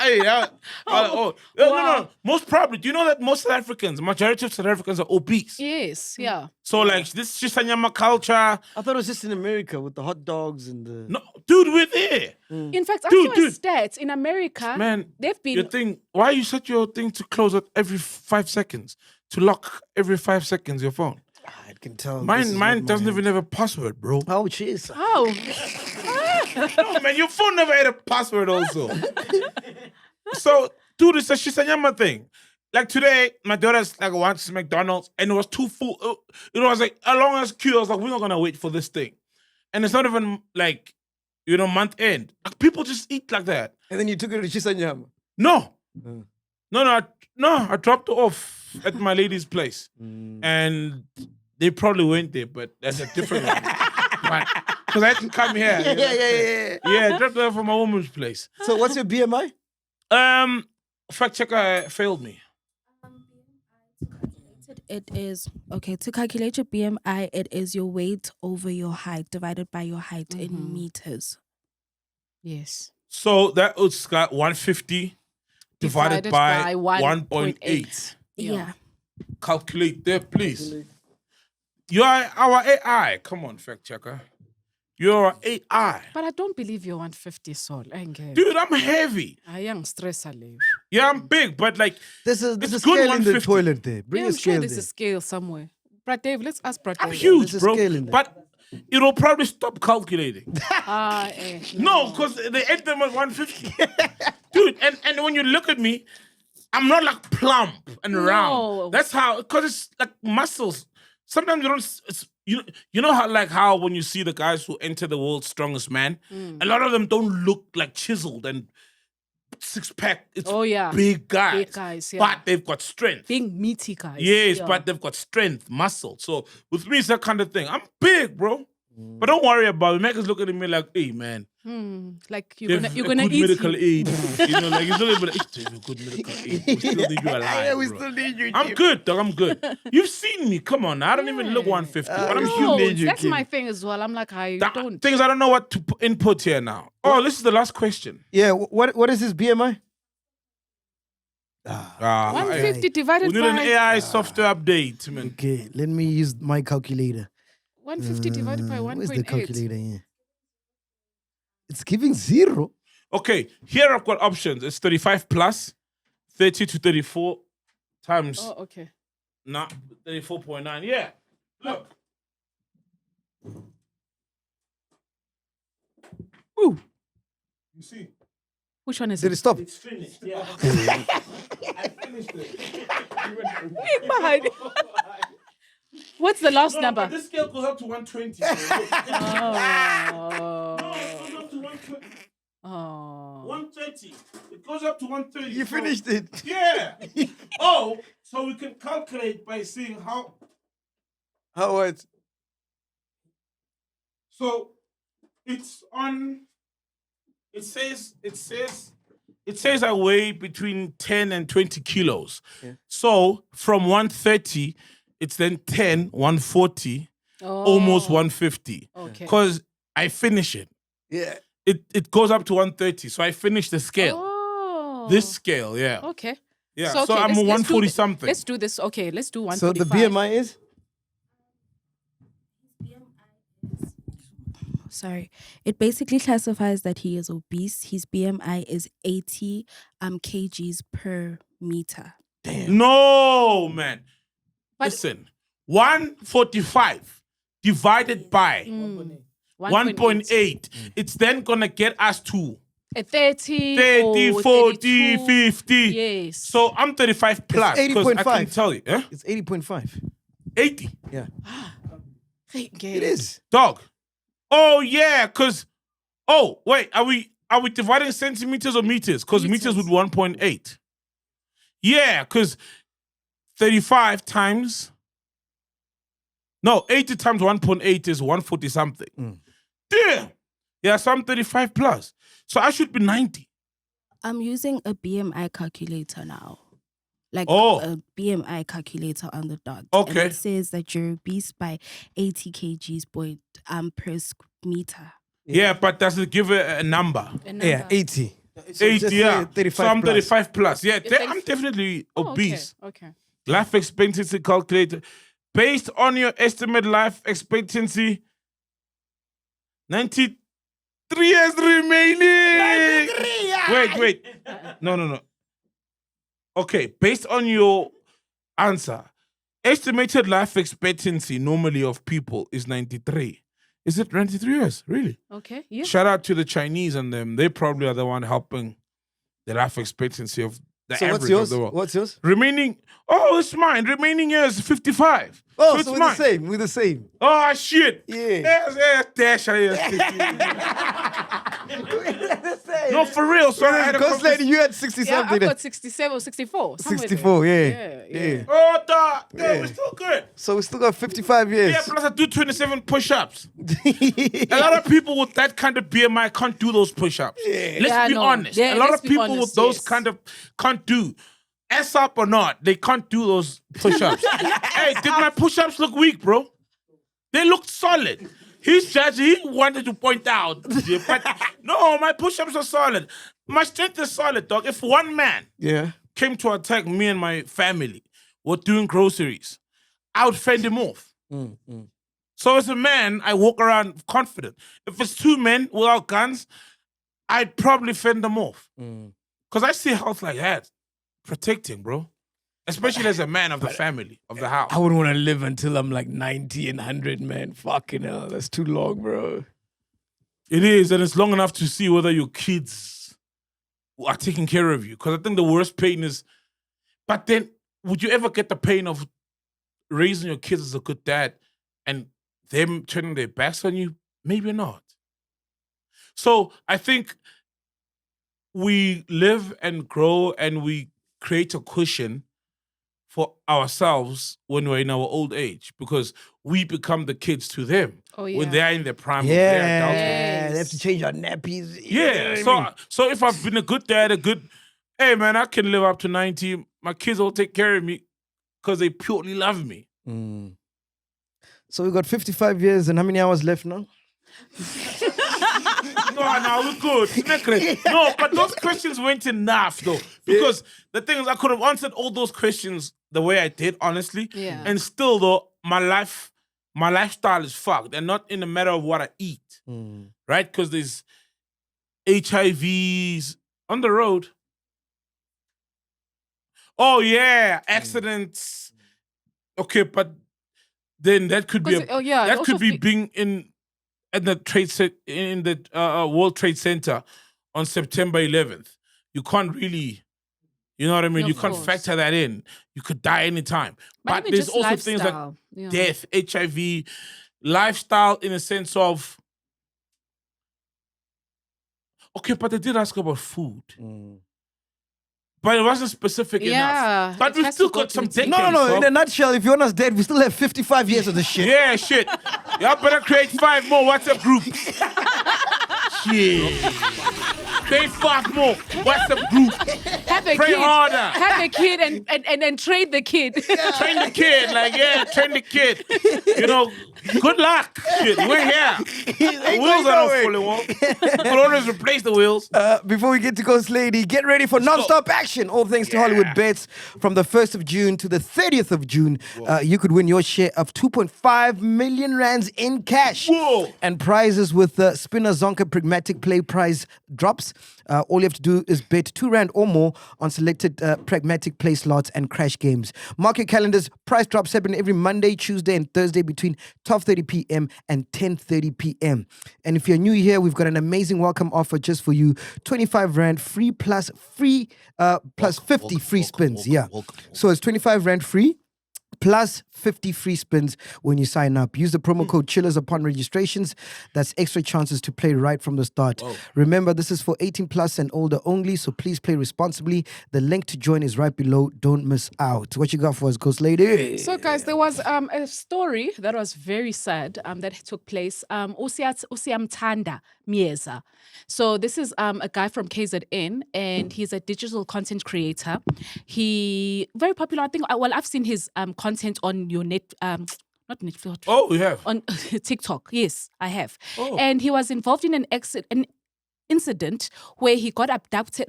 Hey, no. Most probably, do you know that most South Africans, majority of South Africans are obese? Yes, yeah. So, like, this Shisanyama culture. I thought it was just in America with the hot dogs and the. No, dude, we're there. In fact, I Dude, saw a dude. stat in America. Man, they've been your thing, why you set your thing to close at every 5 seconds? To lock every 5 seconds your phone? I can tell. Mine doesn't even have a password, bro. Oh, jeez. Oh, No, man, your phone never had a password also. So, dude, it's a Shisanyama thing. Like today, my daughter's like wants McDonald's and it was too full. It was like a long as queue. I was like, we're not gonna wait for this thing. And it's not even like, month end. Like, people just eat like that. And then you took it to Chisanyama. No. I dropped it off at my lady's place. And they probably went there, but that's a different one. Because I had to come here. Yeah, I dropped it off from my woman's place. So what's your BMI? Fact checker failed me. It is to calculate your BMI. It is your weight over your height divided by your height in meters. yes. So that was got 150 divided by 1.8. Yeah. Calculate there, please. You are our AI. Come on, fact checker. You're our AI. But I don't believe you're 150 soul. Dude, I'm heavy. I am stress alive. Yeah, I'm big, but like There's a It's scale good in the 150. toilet there. Bring Yeah, a I'm sure scale there's there. a scale somewhere. Brad Dave, let's ask Brad I'm Dave. huge, There's a bro. scale in there. But it'll probably stop calculating. No. No, because they end them at 150. Dude, and when you look at me, I'm not like plump and round. That's how, because it's like muscles. Sometimes you don't, you know how when you see the guys who enter the world's strongest man, a lot of them don't look like chiseled and six-pack. It's big guys. Big guys, yeah. But they've got strength. Big meaty guys. Yes, yeah. but they've got strength, muscle. So with me, it's that kind of thing. I'm big, bro. But don't worry about it. Mac looking at me like, hey, man. Like You're you're gonna good eat medical him. aid. Like he's looking like, hey, you're good medical aid. We still need you alive, we bro. still need you. I'm good, dog. I'm good. You've seen me. Come on. I don't even look 150, but I'm No, huge. that's my thing as well. I'm like, I don't. Things I don't know what to input here now. Oh, this is the last question. Yeah, what is his BMI? 150 divided We need an by AI software update, man. Okay, let me use my calculator. 150 divided by 1.8. Where's the calculator? Yeah. It's giving 0. Okay, here I've got options. It's 35 plus, 30 to 34 times. Oh, okay. 34.9. Yeah. Look. Woo. You see? Which one is Did it? it stop? It's finished. Yeah. I finished it. Behind. What's the last No, number? but this scale goes up to 120. Oh. No, it goes up to 120. Oh. 130. It goes up to 130. You finished it. Yeah. Oh, so we can calculate by seeing how. How what? So it's on. It says I weigh between 10 and 20 kilos. Yeah. So from 130, it's then 10, 140, almost 150. Okay. Because I finish it. Yeah. It goes up to 130. So I finish the scale. Oh. This scale, yeah. Okay. Yeah. So, So, okay, I'm let's do 140 thi- something. Let's do this. Okay, let's do So 145. the BMI is? Sorry. It basically classifies that he is obese. His BMI is 80 kgs per meter. No, man. But- Listen, 145 divided by 1.8. It's then going to get us to A 30, 30, or 40, 32. 50. Yes. So I'm 35 plus. It's Because I 80.5. can tell you. Eh? It's 80.5. 80. Yeah. It It is. Dog. Oh, yeah. Because, oh, wait. Are we dividing centimeters or meters? Because meters with 1.8. Yeah, because 35 times. No, 80 times 1.8 is 140 something. Damn. Yeah, so I'm 35 plus. So I should be 90. I'm using a BMI calculator now. Like Oh. a BMI calculator on the dot. Okay. And it says that you're obese by 80 kgs per meter. Yeah, but does it give a number? A number. Yeah, 80. 80, just yeah. say 35 so I'm plus. 35 plus. Yeah, You're I'm definitely Oh, obese. Okay. Life expectancy calculator. Based on your estimated life expectancy, 93 years remaining. Wait. No. Okay, based on your answer, estimated life expectancy normally of people is 93. Is it 93 years? Really? Okay. Yeah. Shout out to the Chinese and them. They probably are the one helping the life expectancy of the So average what's yours? of the world. What's yours? Remaining, it's mine. Remaining years 55. Oh, so it's so we're mine. the same. We're the same. Oh shit. Yeah. Dash. No, for real. So I had a Ghost lady, you had 60 Yeah, something. I've got 67 or 64. somewhere there. 64, yeah. Yeah. Oh, dog. Yeah, we're still good. So we still got 55 years. Yeah, plus I do 27 push-ups. A lot of people with that kind of BMI can't do those push-ups. Let's Yeah, be no. honest. Yeah, a lot let's of be people honest, with those yes. kind of can't do. Ass up or not, they can't do those push-ups. Hey, did my push-ups look weak, bro? They looked solid. He's judging. He wanted to point out. But no, my push-ups are solid. My strength is solid, dog. If one man came to attack me and my family, we're doing groceries, I would fend him off. So as a man, I walk around confident. If it's two men without guns, I'd probably fend them off. Because I see health like that. Protecting, bro. Especially as a man of the family, of the house. I wouldn't want to live until I'm like 90 and 100, man. Fucking hell, that's too long, bro. It is, and it's long enough to see whether your kids are taking care of you. Because I think the worst pain is, but then, would you ever get the pain of raising your kids as a good dad and them turning their backs on you? Maybe not. So I think we live and grow and we create a cushion for ourselves when we're in our old age because we become the kids to them when they're in their prime of their adulthood. They have to change our nappies. Yeah, so if I've been a good dad, hey man, I can live up to 90. My kids will take care of me because they purely love me. So we got 55 years and how many hours left now? No, we're good. No, but those questions weren't enough though. Because the thing is, I could have answered all those questions the way I did, honestly. Yeah. And still though, my lifestyle is fucked. And not in the matter of what I eat. Right? Because there's HIVs on the road. Oh yeah, accidents. Okay, but then that could be Because, that could be also being in at the World Trade Center on September 11th. You can't really, you know what I mean? Yeah, You of can't course. factor that in. You could die anytime. But even there's just also things like lifestyle, yeah. death, HIV, lifestyle in a sense of, okay, but they did ask about food. But it wasn't specific Yeah, enough. But it we has still to go got some to the decades. No. In a nutshell, if you want us dead, we still have 55 years of the shit. Yeah, shit. Y'all better create 5 more WhatsApp groups. Shit. Create 5 more WhatsApp groups. Have a Pray kid. harder. Have a kid and then train the kid. Train the kid. Train the kid. You know, good luck. Shit, we're here. The wheels are not fully off. You could always replace the wheels. Before we get to Ghost Lady, get ready for non-stop action. All thanks to Hollywood Bets. From the 1st of June to the 30th of June, you could win your share of 2.5 million rands in cash. Whoa. And prizes with the Spinner Zonka Pragmatic Play prize drops. All you have to do is bet 2 rand or more on selected pragmatic play slots and crash games. Mark your calendars. Price drops happen every Monday, Tuesday, and Thursday between 12:30 p.m. and 10:30 p.m. And if you're new here, we've got an amazing welcome offer just for you. 25 rand free plus 50 free spins. So it's 25 rand free plus 50 free spins when you sign up. Use the promo code Chillers upon registrations. That's extra chances to play right from the start. Remember, this is for 18 plus and older only, so please play responsibly. The link to join is right below. Don't miss out. What you got for us, Ghost Lady? So, guys, there was a story that was very sad that took place. Simthanda, Myeza. So this is a guy from KZN, and he's a digital content creator. He very popular. I think. Well, I've seen his content on your not Netflix. Oh, you have? On TikTok. Yes, I have. Oh. And he was involved in an incident where he got abducted.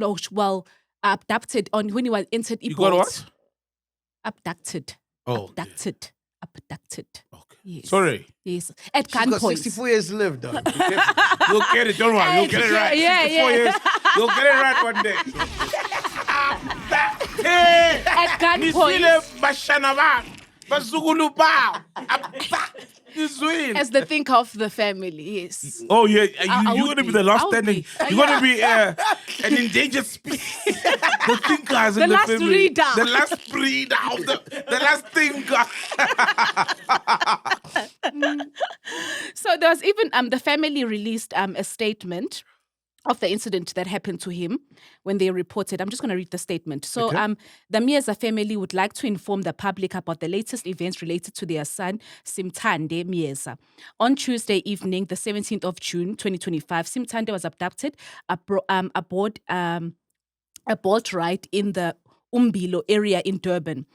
Abducted on when he was entered. You got what? Abducted. Oh, abducted. Abducted. Okay. Yes. Sorry. Yes. At She's got gunpoint. 64 years to live, though. You'll get it. Don't worry. You'll get it right. Yeah, 64 years. You'll get it right one day. At gunpoint. As the think of the family, yes. Oh, yeah. I You're would going to be the last I would standing. be. You're going to be an endangered species. The thinkers in The the last family. reader. The last breeder of the last thinker. So there was even the family released a statement of the incident that happened to him when they reported. I'm just going to read the statement. So the Myeza family would like to inform the public about the latest events related to their son, Simthanda Myeza. On Tuesday evening, the 17th of June, 2025, Simthanda was abducted aboard a boat ride in the Umbilo area in Durban.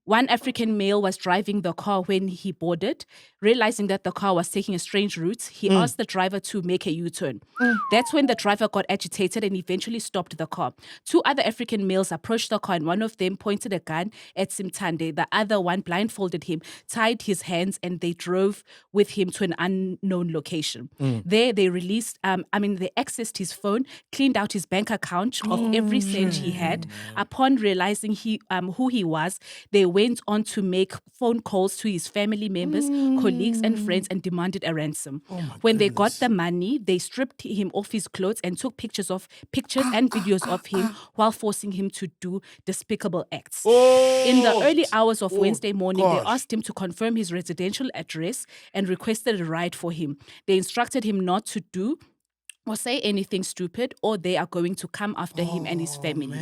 One African male was driving the car when he boarded. Realizing that the car was taking a strange route, he asked the driver to make a U-turn. That's when the driver got agitated and eventually stopped the car. 2 other African males approached the car and one of them pointed a gun at Simthanda. The other one blindfolded him, tied his hands, and they drove with him to an unknown location. There, they they accessed his phone, cleaned out his bank account of every cent he had. Upon realizing who he was, they went on to make phone calls to his family members, colleagues, and friends and demanded a ransom. When they got the money, they stripped him off his clothes and took pictures and videos of him while forcing him to do despicable acts. In the early hours of Wednesday morning, they asked him to confirm his residential address and requested a ride for him. They instructed him not to do or say anything stupid, or they are going to come after him and his family.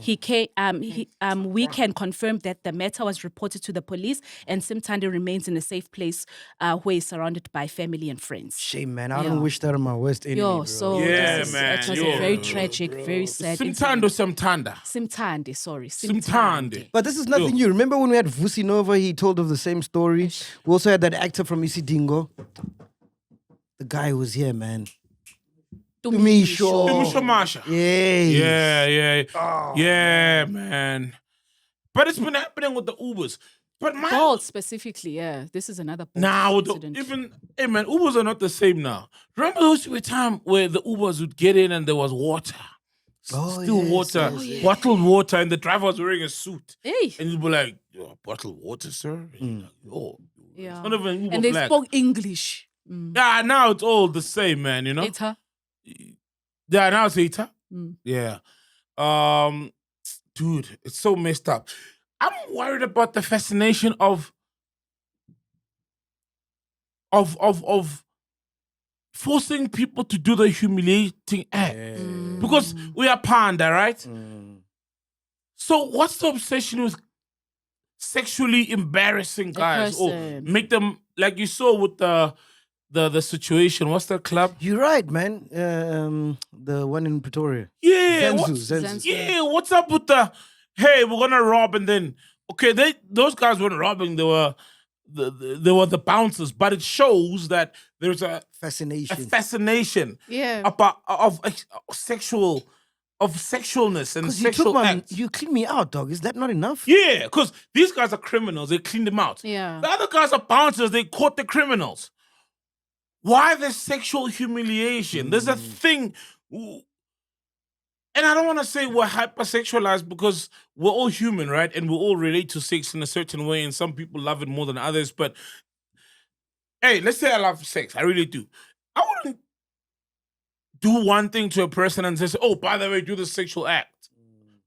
We can confirm that the matter was reported to the police, and Simthanda remains in a safe place where he's surrounded by family and friends. Shame, man. I don't wish that on my worst enemy, bro. It was a very tragic, very sad Simthanda. Simthanda, sorry. Simthanda. But this is nothing new. Remember when we had Vusi Nova, he told of the same story. We also had that actor from Isidingo. The guy who was here, man. Tumisho Masha. Yeah. Yeah, man. But it's been happening with the Ubers. But Bolt specifically, yeah. This is another Bolt incident. Man, Ubers are not the same now. Remember there was a time where the Ubers would get in and there was water. Water, bottled water, and the driver was wearing a suit. Hey. And you'd be like, bottled water, sir? And yeah. Not even Uber and they black. spoke English. Yeah, now it's all the same, man. You know. It's her. Yeah, now it's Eta. Yeah. Dude, it's so messed up. I'm worried about the fascination of forcing people to do the humiliating act. Because we are panda, right? So what's the obsession with sexually embarrassing guys? Or make them, like you saw with the situation. What's the club? You're right, man. The one in Pretoria. Yeah. Zenzu. Yeah, what's up with the, hey, we're gonna rob, and then, okay, those guys weren't robbing, they were the bouncers, but it shows that there's a fascination of sexualness and sexual acts. You clean me out, dog. Is that not enough? Yeah, because these guys are criminals. They cleaned them out. Yeah. The other guys are bouncers. They caught the criminals. Why the sexual humiliation? There's a thing. And I don't want to say we're hypersexualized because we're all human, right? And we all relate to sex in a certain way, and some people love it more than others. But hey, let's say I love sex. I really do. I wouldn't do one thing to a person and say, oh, by the way, do the sexual act.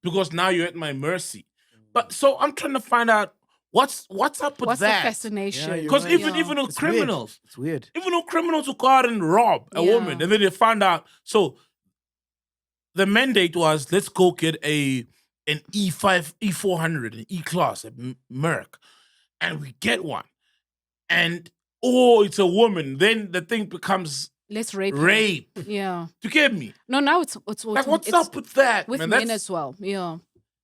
Because now you're at my mercy. But so I'm trying to find out what's up with that. What's the fascination? Because even with criminals. It's weird. Even with criminals who go out and rob a woman, and then they find out. So the mandate was, let's go get an E5, E400, an E-Class, a Merc. And we get one. And, it's a woman. Then the thing becomes let's rape. Yeah. You get me? No, now it's like, what's up with that? With men as well. Yeah.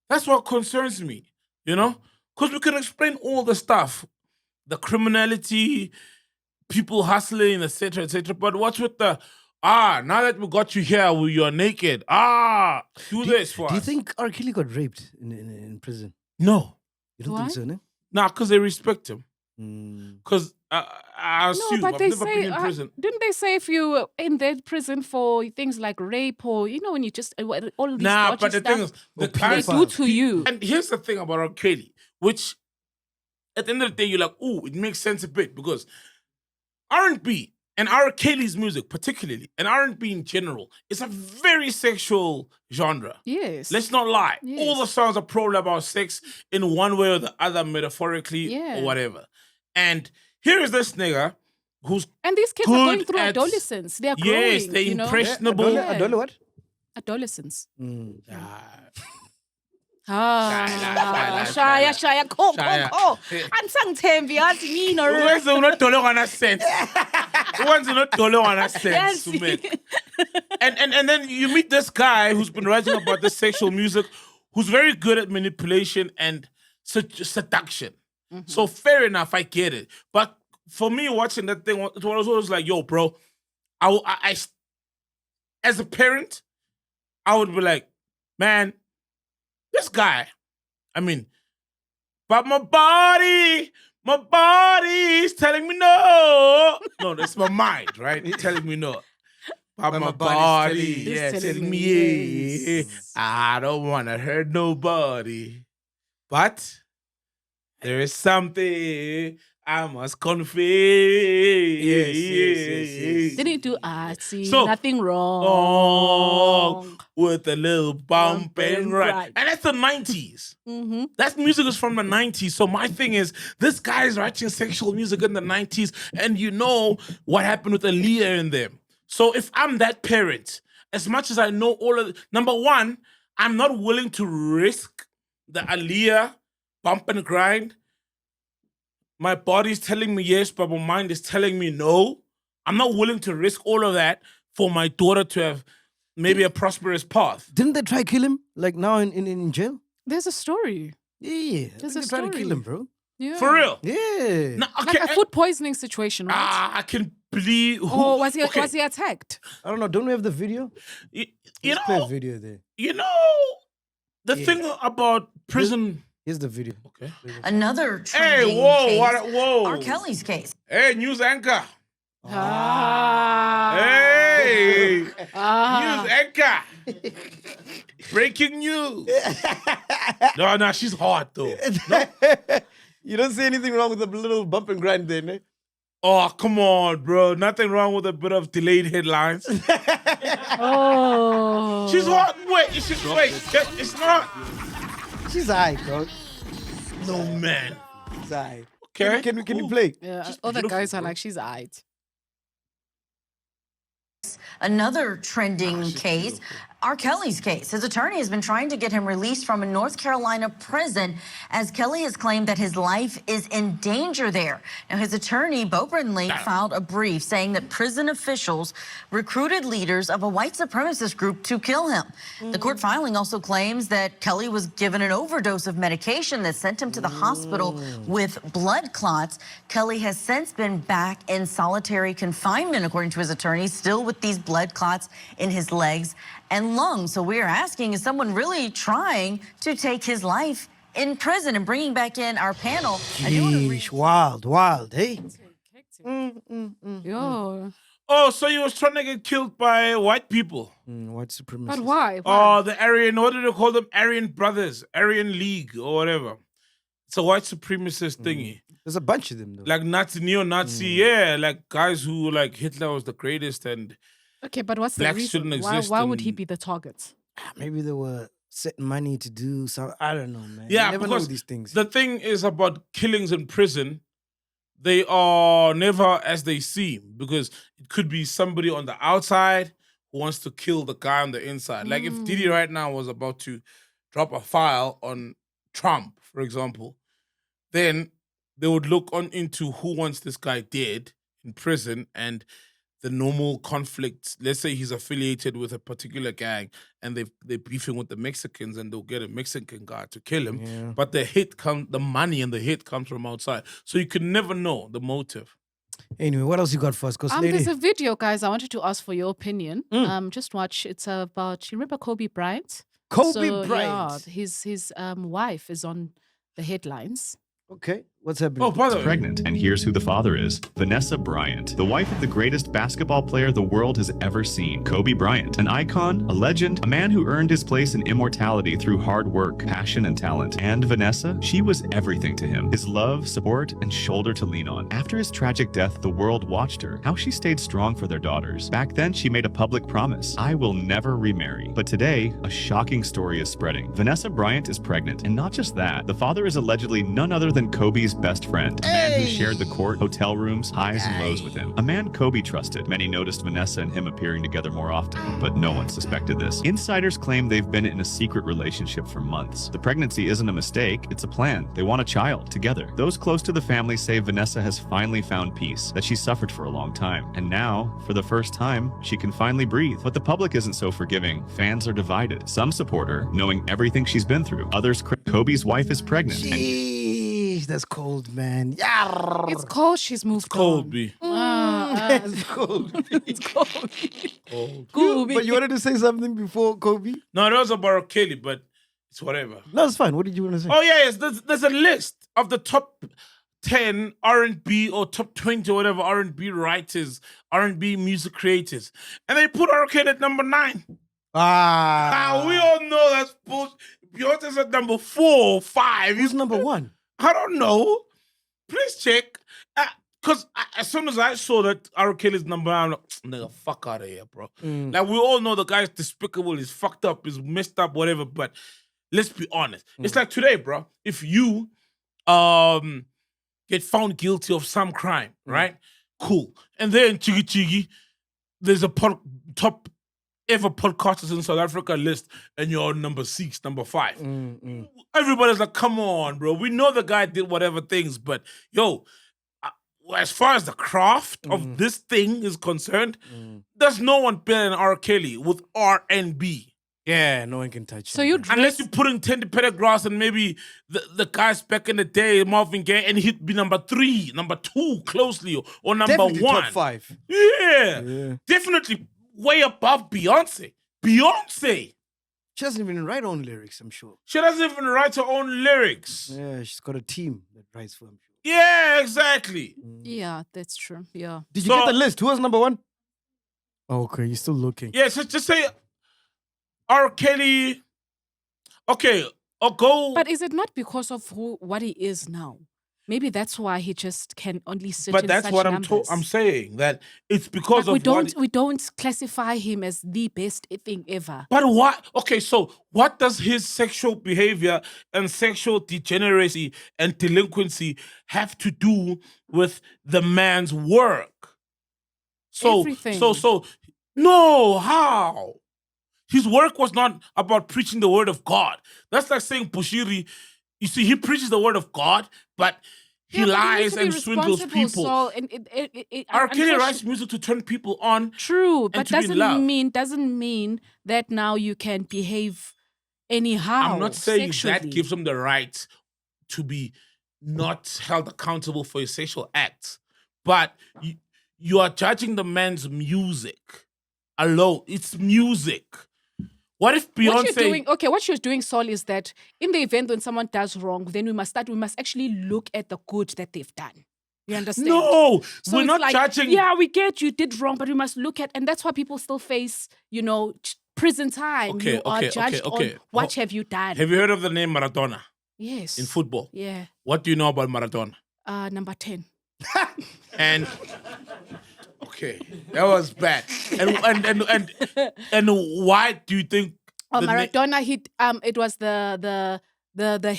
That's what concerns me, you know? Because we can explain all the stuff. The criminality, people hustling, etc., etc. But what's with the, now that we got you here, you're naked. Do this for us. Do you think R. Kelly got raped in prison? No. You don't think so, no? Nah, because they respect him. Because I assume, but I've they never been in prison. Didn't they say if you in that prison for things like rape or, when you just, all these but the thing is, they do to you. And here's the thing about R. Kelly, which at the end of the day, you're like, it makes sense a bit, because R&B and R. Kelly's music particularly, and R&B in general, is a very sexual genre. Yes. Let's not lie. Yes. All the songs are probably about sex in one way or the other, metaphorically or whatever. And here is this nigga who's and these kids are going through adolescence. They are growing. Yes, they're impressionable. What? Adolescence. Shaya, ko. Ansangthembi yazi mina. Wenze unodolo wana sense. Wenze unodolo wana sense. And then you meet this guy who's been writing about this sexual music, who's very good at manipulation and seduction. So fair enough, I get it. But for me, watching that thing, it was always like, yo, bro, I as a parent, I would be like, man, this guy, but my body's telling me no. No, that's my mind, right? It's telling me no. But my body, telling me yes. I don't want to hurt nobody. But there is something I must confess. Yes. Didn't you do artsy? Nothing wrong. With a little bump and ride. And that's the 90s. That music is from the 90s. So my thing is, this guy is writing sexual music in the 90s, and you know what happened with Aaliyah in them. So if I'm that parent, as much as I know all of number one, I'm not willing to risk the Aaliyah bump and grind. My body's telling me yes, but my mind is telling me no. I'm not willing to risk all of that for my daughter to have maybe a prosperous path. Didn't they try to kill him? Like now in jail? There's a story. Yeah. There's a story. Try to kill him, bro. Yeah. For real? Yeah. Now, like a food poisoning situation, right? I can believe. Was he attacked? I don't know. Don't we have the video? You Let's play a video there. You know, the thing about prison. Here's the video. Okay. Another trending case. Whoa. R. Kelly's case. Hey, news anchor. Hey, news anchor. Breaking news. No, she's hot though. No? You don't see anything wrong with the little bump and grind there, ne? Oh, come on, bro. Nothing wrong with a bit of delayed headlines. Oh. She's hot. Wait, it's not. She's alright, bro. No, man. She's alright. Okay. Can you play? Yeah, other guys are like, she's aight. Another trending case, R. Kelly's case. His attorney has been trying to get him released from a North Carolina prison as Kelly has claimed that his life is in danger there. Now, his attorney, Bo Brindley, filed a brief saying that prison officials recruited leaders of a white supremacist group to kill him. The court filing also claims that Kelly was given an overdose of medication that sent him to the hospital with blood clots. Kelly has since been back in solitary confinement, according to his attorney, still with these blood clots in his legs and lungs. So we are asking, is someone really trying to take his life in prison? And bringing back in our panel. Sheesh, wild, hey? Yo. Oh, so he was trying to get killed by white people. White supremacists. But why? Oh, the Aryan, what do they call them? Aryan Brothers, Aryan League, or whatever. It's a white supremacist thingy. There's a bunch of them, though. Like Nazi, neo-Nazi, yeah. Like guys who, like, Hitler was the greatest and Okay, but what's the blacks reason? shouldn't exist. Why would he and- be the target? Maybe they were setting money to do some. I don't know, man. Yeah, you never know because these things. the thing is about killings in prison, they are never as they seem because it could be somebody on the outside who wants to kill the guy on the inside. Like if Diddy right now was about to drop a file on Trump, for example, then they would look on into who wants this guy dead in prison and the normal conflicts. Let's say he's affiliated with a particular gang and they're beefing with the Mexicans and they'll get a Mexican guy to kill him. Yeah. But the money and the hit comes from outside. So you can never know the motive. Anyway, what else you got for us? Because lady, There's a video, guys. I wanted to ask for your opinion. Just watch. It's about, you remember Kobe Bryant? Kobe Bryant. Yeah, his wife is on the headlines. Okay, what's happening? Oh, by the way, Pregnant, and here's who the father is. Vanessa Bryant, the wife of the greatest basketball player the world has ever seen. Kobe Bryant, an icon, a legend, a man who earned his place in immortality through hard work, passion, and talent. And Vanessa, she was everything to him. His love, support, and shoulder to lean on. After his tragic death, the world watched her, how she stayed strong for their daughters. Back then, she made a public promise, I will never remarry. But today, a shocking story is spreading. Vanessa Bryant is pregnant, and not just that, the father is allegedly none other than Kobe's best friend, a man who shared the court, hotel rooms, highs and lows with him. A man Kobe trusted. Many noticed Vanessa and him appearing together more often, but no one suspected this. Insiders claim they've been in a secret relationship for months. The pregnancy isn't a mistake, it's a plan. They want a child together. Those close to the family say Vanessa has finally found peace, that she suffered for a long time. And now, for the first time, she can finally breathe. But the public isn't so forgiving. Fans are divided. Some support her, knowing everything she's been through. Others, Kobe's wife is pregnant. Jeez, that's cold, man. Yeah. It's cold. She's moved cold, on. B. It's cold. It's cold. Cold. But you wanted to say something before Kobe? No, that was about Kelly, but it's whatever. No, it's fine. What did you want to say? Oh, yeah, yes. There's a list of the top 10 R&B or top 20 or whatever R&B writers, R&B music creators. And they put R. Kelly at number 9. We all know that's bullshit. Beyonce's at number 4 or 5. Who's number 1? I don't know. Please check. Because as soon as I saw that R. Kelly's number 1, I'm like, nigga, fuck out of here, bro. Like, we all know the guy's despicable, he's fucked up, he's messed up, whatever, but let's be honest. It's like today, bro. If you get found guilty of some crime, right? Cool. And then Chigi, there's a top ever podcasters in South Africa list, and you're on number 6, number 5. Everybody's like, come on, bro. We know the guy did whatever things, but yo, as far as the craft of this thing is concerned, there's no one better than R. Kelly with R&B. Yeah, no one can touch So him. you Unless you put in Teddy Pendergrass and maybe the guys back in the day, Marvin Gaye, and he'd be number 3, number 2 closely, or number Definitely 1. top 5. Yeah. Definitely way above Beyonce. Beyonce. She doesn't even write her own lyrics, I'm sure. She doesn't even write her own lyrics. Yeah, she's got a team that writes for them. Yeah, exactly. Yeah, that's true. Yeah. Did you get the list? Who was number 1? Oh, okay, you're still looking. Yeah, so just say R. Kelly. Okay, I'll go. But is it not because of what he is now? Maybe that's why he just can only sit But in that's such what numbers. I'm saying, that it's because Like, of we don't classify him as the best thing ever. But what? Okay, so what does his sexual behavior and sexual degeneracy and delinquency have to do with the man's work? So, Everything. so, no, how? His work was not about preaching the word of God. That's like saying Bushiri, you see, he preaches the word of God, but he lies and swindles people. So, R. Kelly writes music to turn people on. True, but to be in love. doesn't mean that now you can behave anyhow. I'm not saying sexually. that gives him the right to be not held accountable for his sexual acts, but you are judging the man's music alone. It's music. What if Beyonce? What you're doing, Saul, is that in the event when someone does wrong, then we must actually look at the good that they've done. You understand? No, so we're not judging. Yeah, we get you did wrong, but we must look at, and that's why people still face, prison time. You are judged on what have you done. Have you heard of the name Maradona? Yes. In football? Yeah. What do you know about Maradona? Number 10. And okay, that was bad. And why do you think? Maradona hit. It was the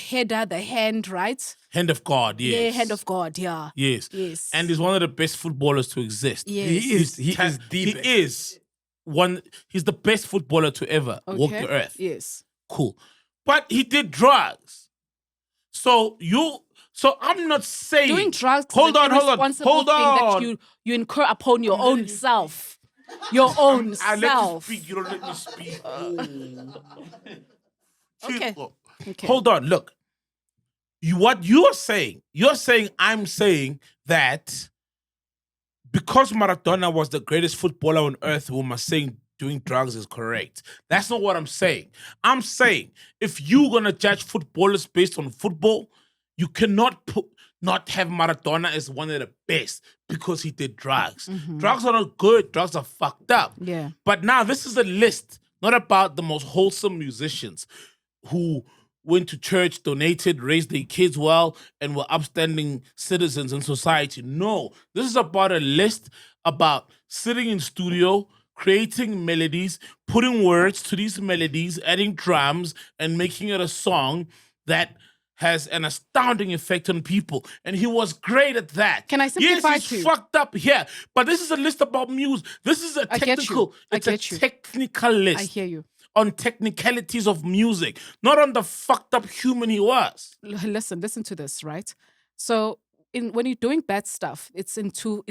header, the hand, right? Hand of God, yes. Yeah, hand of God, yeah. Yes. Yes. And he's one of the best footballers to exist. Yes. He is he's the best footballer to ever walk the earth. Yes. Cool. But he did drugs. So I'm not saying doing drugs. Hold on. That you incur upon your own self. Your own I self. Let you speak. You don't let me speak. Okay. Hold on. Look. What you're saying, I'm saying that because Maradona was the greatest footballer on earth, who am I saying doing drugs is correct? That's not what I'm saying. I'm saying if you're going to judge footballers based on football, you cannot not have Maradona as one of the best because he did drugs. Mm-hmm. Drugs are not good. Drugs are fucked up. Yeah. But now this is a list, not about the most wholesome musicians who went to church, donated, raised their kids well, and were upstanding citizens in society. No, this is about a list about sitting in studio, creating melodies, putting words to these melodies, adding drums, and making it a song that has an astounding effect on people. And he was great at that. Can I simplify yes, he's fucked up here, but this is a list about music. This is a technical, technical list. I hear you. On technicalities of music, not on the fucked up human he was. Listen to this, right? So when you're doing bad stuff, it's in two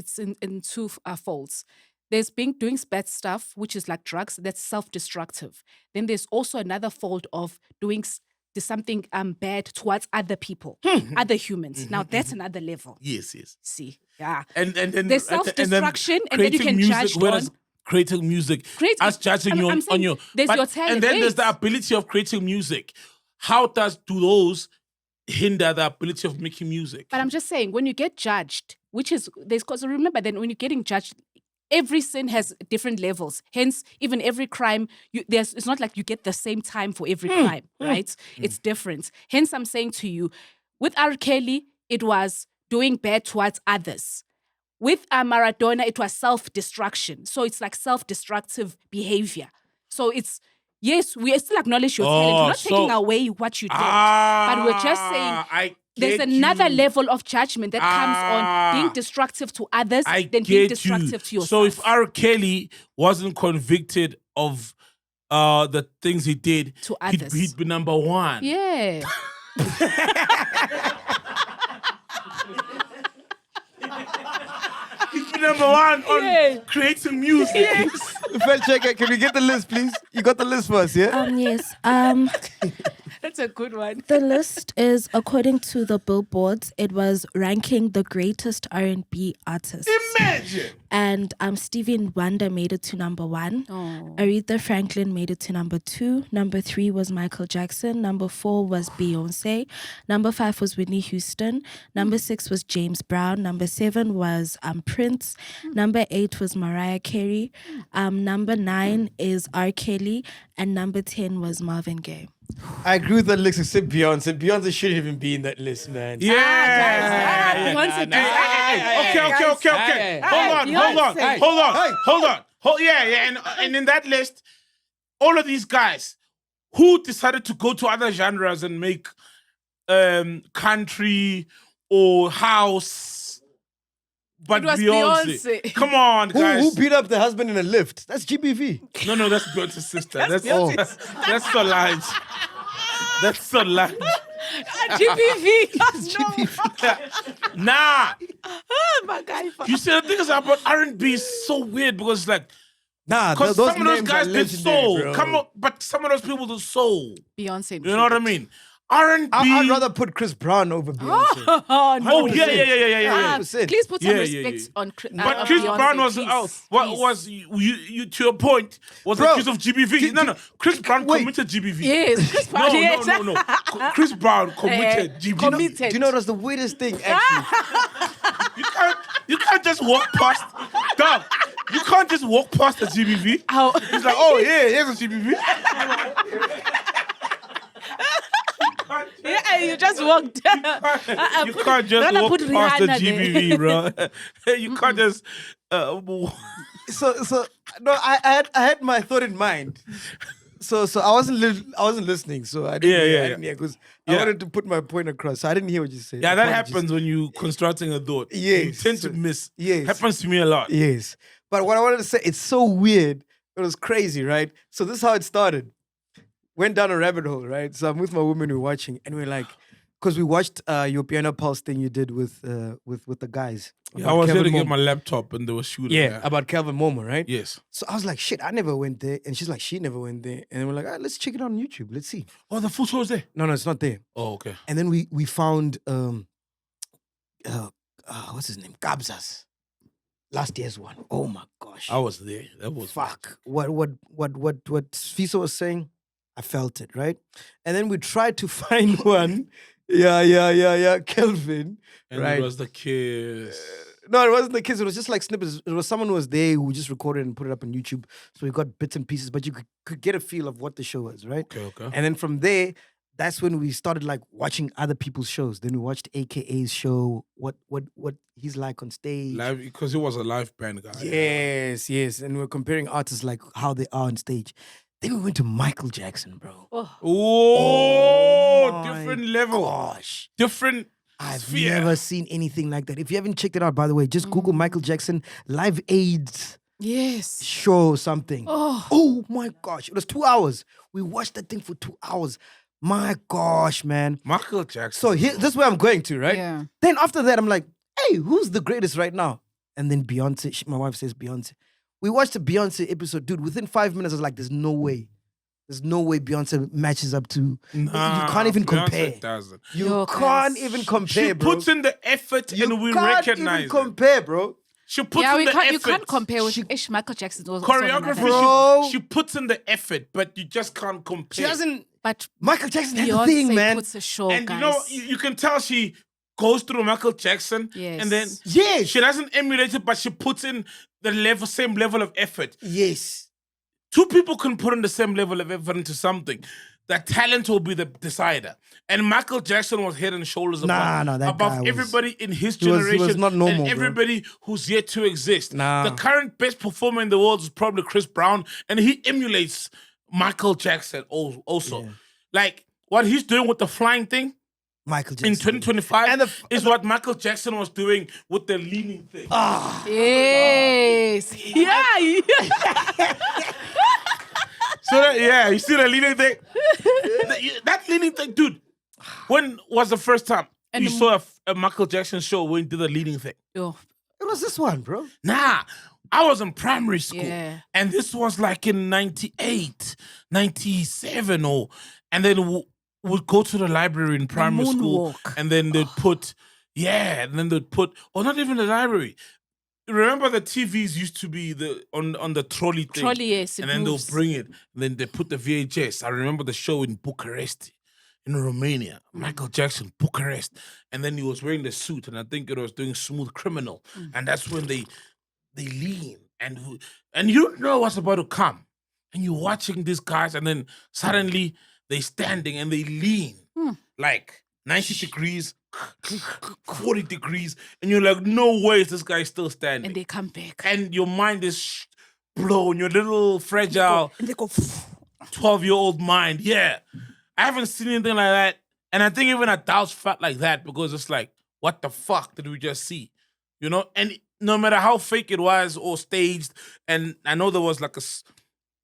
folds. There's doing bad stuff, which is like drugs, that's self-destructive. Then there's also another fold of doing something bad towards other people, other humans. Now that's another level. Yes. See, yeah. And there's self-destruction, and then you can judge on creating music, us judging you on your... There's your talent. And then there's the ability of creating music. How do those hinder the ability of making music? But I'm just saying, when you get judged, because remember, then when you're getting judged, every sin has different levels. Hence, even every crime, it's not like you get the same time for every crime, right? It's different. Hence, I'm saying to you, with R. Kelly, it was doing bad towards others. With Maradona, it was self-destruction. So it's like self-destructive behavior. So it's, yes, we still acknowledge your talent. We're not taking away what you did. But we're just saying there's another level of judgment that comes on being destructive to others than being destructive to yourself. So if R. Kelly wasn't convicted of the things he did to others, he'd be number one. Yeah. Number one on creating music. Yes. Fact checker, can we get the list, please? You got the list for us, yeah? Yes. That's a good one. The list is, according to the Billboards, it was ranking the greatest R&B artists. Imagine! And Stevie Wonder made it to number 1. Oh. Aretha Franklin made it to number 2. Number 3 was Michael Jackson. Number 4 was Beyonce. Number 5 was Whitney Houston. Number 6 was James Brown. Number 7 was Prince. Number 8 was Mariah Carey. Number 9 is R. Kelly. And number 10 was Marvin Gaye. I agree with that list except Beyonce. Beyonce shouldn't even be in that list, man. Yeah. Beyonce. Okay. Hold on. Yeah. And in that list, all of these guys who decided to go to other genres and make country or house, but It was Beyonce. Beyonce. Come on, guys. Who beat up the husband in a lift? That's GBV. No, that's Beyonce's sister. That's Solange. That's Solange. GPV. Nah. Oh my God. You see, the thing is about R&B is so weird because like, Nah, because those some of those names guys are did legendary, soul. bro. Come on, but some of those people do soul. Beyonce. You know what I mean? R&B. I'd rather put Chris Brown over Beyonce. Oh, no. Oh yeah. 100%. Please put some Yeah. respect on But Chris Beyonce, Brown was please. what was you to your point was Bro, accused of GBV. No, Chris Brown committed GBV. Yes, Chris Brown. Yes. No. Chris Brown committed GBV. Committed. Do you know what was the weirdest thing, actually? You can't just walk past. Dog, you can't just walk past the GBV. Oh. He's like, oh yeah, here's a GBV. Yeah, you just walked. You can't just walk put past the Rihanna GBV, bro. You can't just. So no, I had my thought in mind. So I wasn't listening. So I didn't hear because I wanted to put my point across. So I didn't hear what you said. Yeah, that Apologies. happens when you constructing a thought. Yes. You tend to miss. Yes. Happens to me a lot. Yes. But what I wanted to say, it's so weird. It was crazy, right? So this is how it started. Went down a rabbit hole, right? So I'm with my woman, we're watching, and we're like, because we watched your Piano Pulse thing you did with the guys. Yeah, I was Kevin there to get Momo. my laptop and they were shooting. Yeah, about Calvin Momo, right? Yes. So I was like, shit, I never went there. And she's like, she never went there. And we're like, all right, let's check it out on YouTube. Let's see. Oh, the full show is there? No, it's not there. Oh, okay. And then we found what's his name? Gabzas. Last year's one. Oh my gosh. I was there. That was fuck. What Fiso was saying, I felt it, right? And then we tried to find one. Yeah. Kelvin. And right? it was the kids. No, it wasn't the kids. It was just like snippets. It was someone who was there who just recorded and put it up on YouTube. So we got bits and pieces, but you could get a feel of what the show was, right? Okay. And then from there, that's when we started like watching other people's shows. Then we watched AKA's show, what he's like on stage. Live, because it was a live band guy. Yes. And we're comparing artists like how they are on stage. Then we went to Michael Jackson, bro. Oh, different level. Gosh. Different I've sphere. never seen anything like that. If you haven't checked it out, by the way, just Google Michael Jackson Live AIDS Yes. show something. Oh. Oh my gosh. It was 2 hours. We watched that thing for 2 hours. My gosh, man. Michael Jackson. So this is where I'm going to, right? Yeah. Then after that, I'm like, hey, who's the greatest right now? And then Beyonce, my wife says Beyonce. We watched the Beyonce episode. Dude, within 5 minutes, I was like, there's no way. There's no way Beyonce matches up to... you can't even compare. Doesn't. You can't even compare, She bro. puts in the effort and we can't recognize even compare, bro. She puts in the effort. You can't compare with Michael Jackson. Was choreography. Bro. She puts in the effort, but you just can't compare. She doesn't... But Michael Jackson had the Beyonce thing, man. puts a show, And guys. you know, you can tell she goes through Michael Jackson, Yes. and then Yes. she doesn't emulate it, but she puts in the same level of effort. Yes. Two people can put in the same level of effort into something. The talent will be the decider. And Michael Jackson was head and shoulders above that guy was- everybody in his he was generation not normal, and bro. everybody who's yet to exist. Nah. The current best performer in the world is probably Chris Brown, and he emulates Michael Jackson also. Yeah. Like, what he's doing with the flying thing Michael Jackson. in 2025 And is what Michael Jackson was doing with the leaning thing. Yes. Yeah. So you see the leaning thing? That leaning thing, dude. When was the first time And you the- saw a Michael Jackson show when he did the leading thing? Oh, It was this one, bro. Nah, I was in primary school. Yeah. And this was like in 98, 97 and then we'd go to the library in primary school moonwalk. and then they'd put, or not even the library. Remember the TVs used to be on the trolley thing. Trolley, yes, it And then moves. they'll bring it. And then they put the VHS. I remember the show in Bucharest, in Romania. Michael Jackson, Bucharest. And then he was wearing the suit, and I think it was doing Smooth Criminal. And that's when they lean. And you don't know what's about to come. And you're watching these guys, and then suddenly they standing and they lean like 90 degrees, 40 degrees, and you're like, no way is this guy still standing. And they come back. And your mind is blown, your little fragile And they go 12-year-old mind. Yeah. I haven't seen anything like that. And I think even adults felt like that because it's like, what the fuck did we just see? You know? And no matter how fake it was or staged, and I know there was like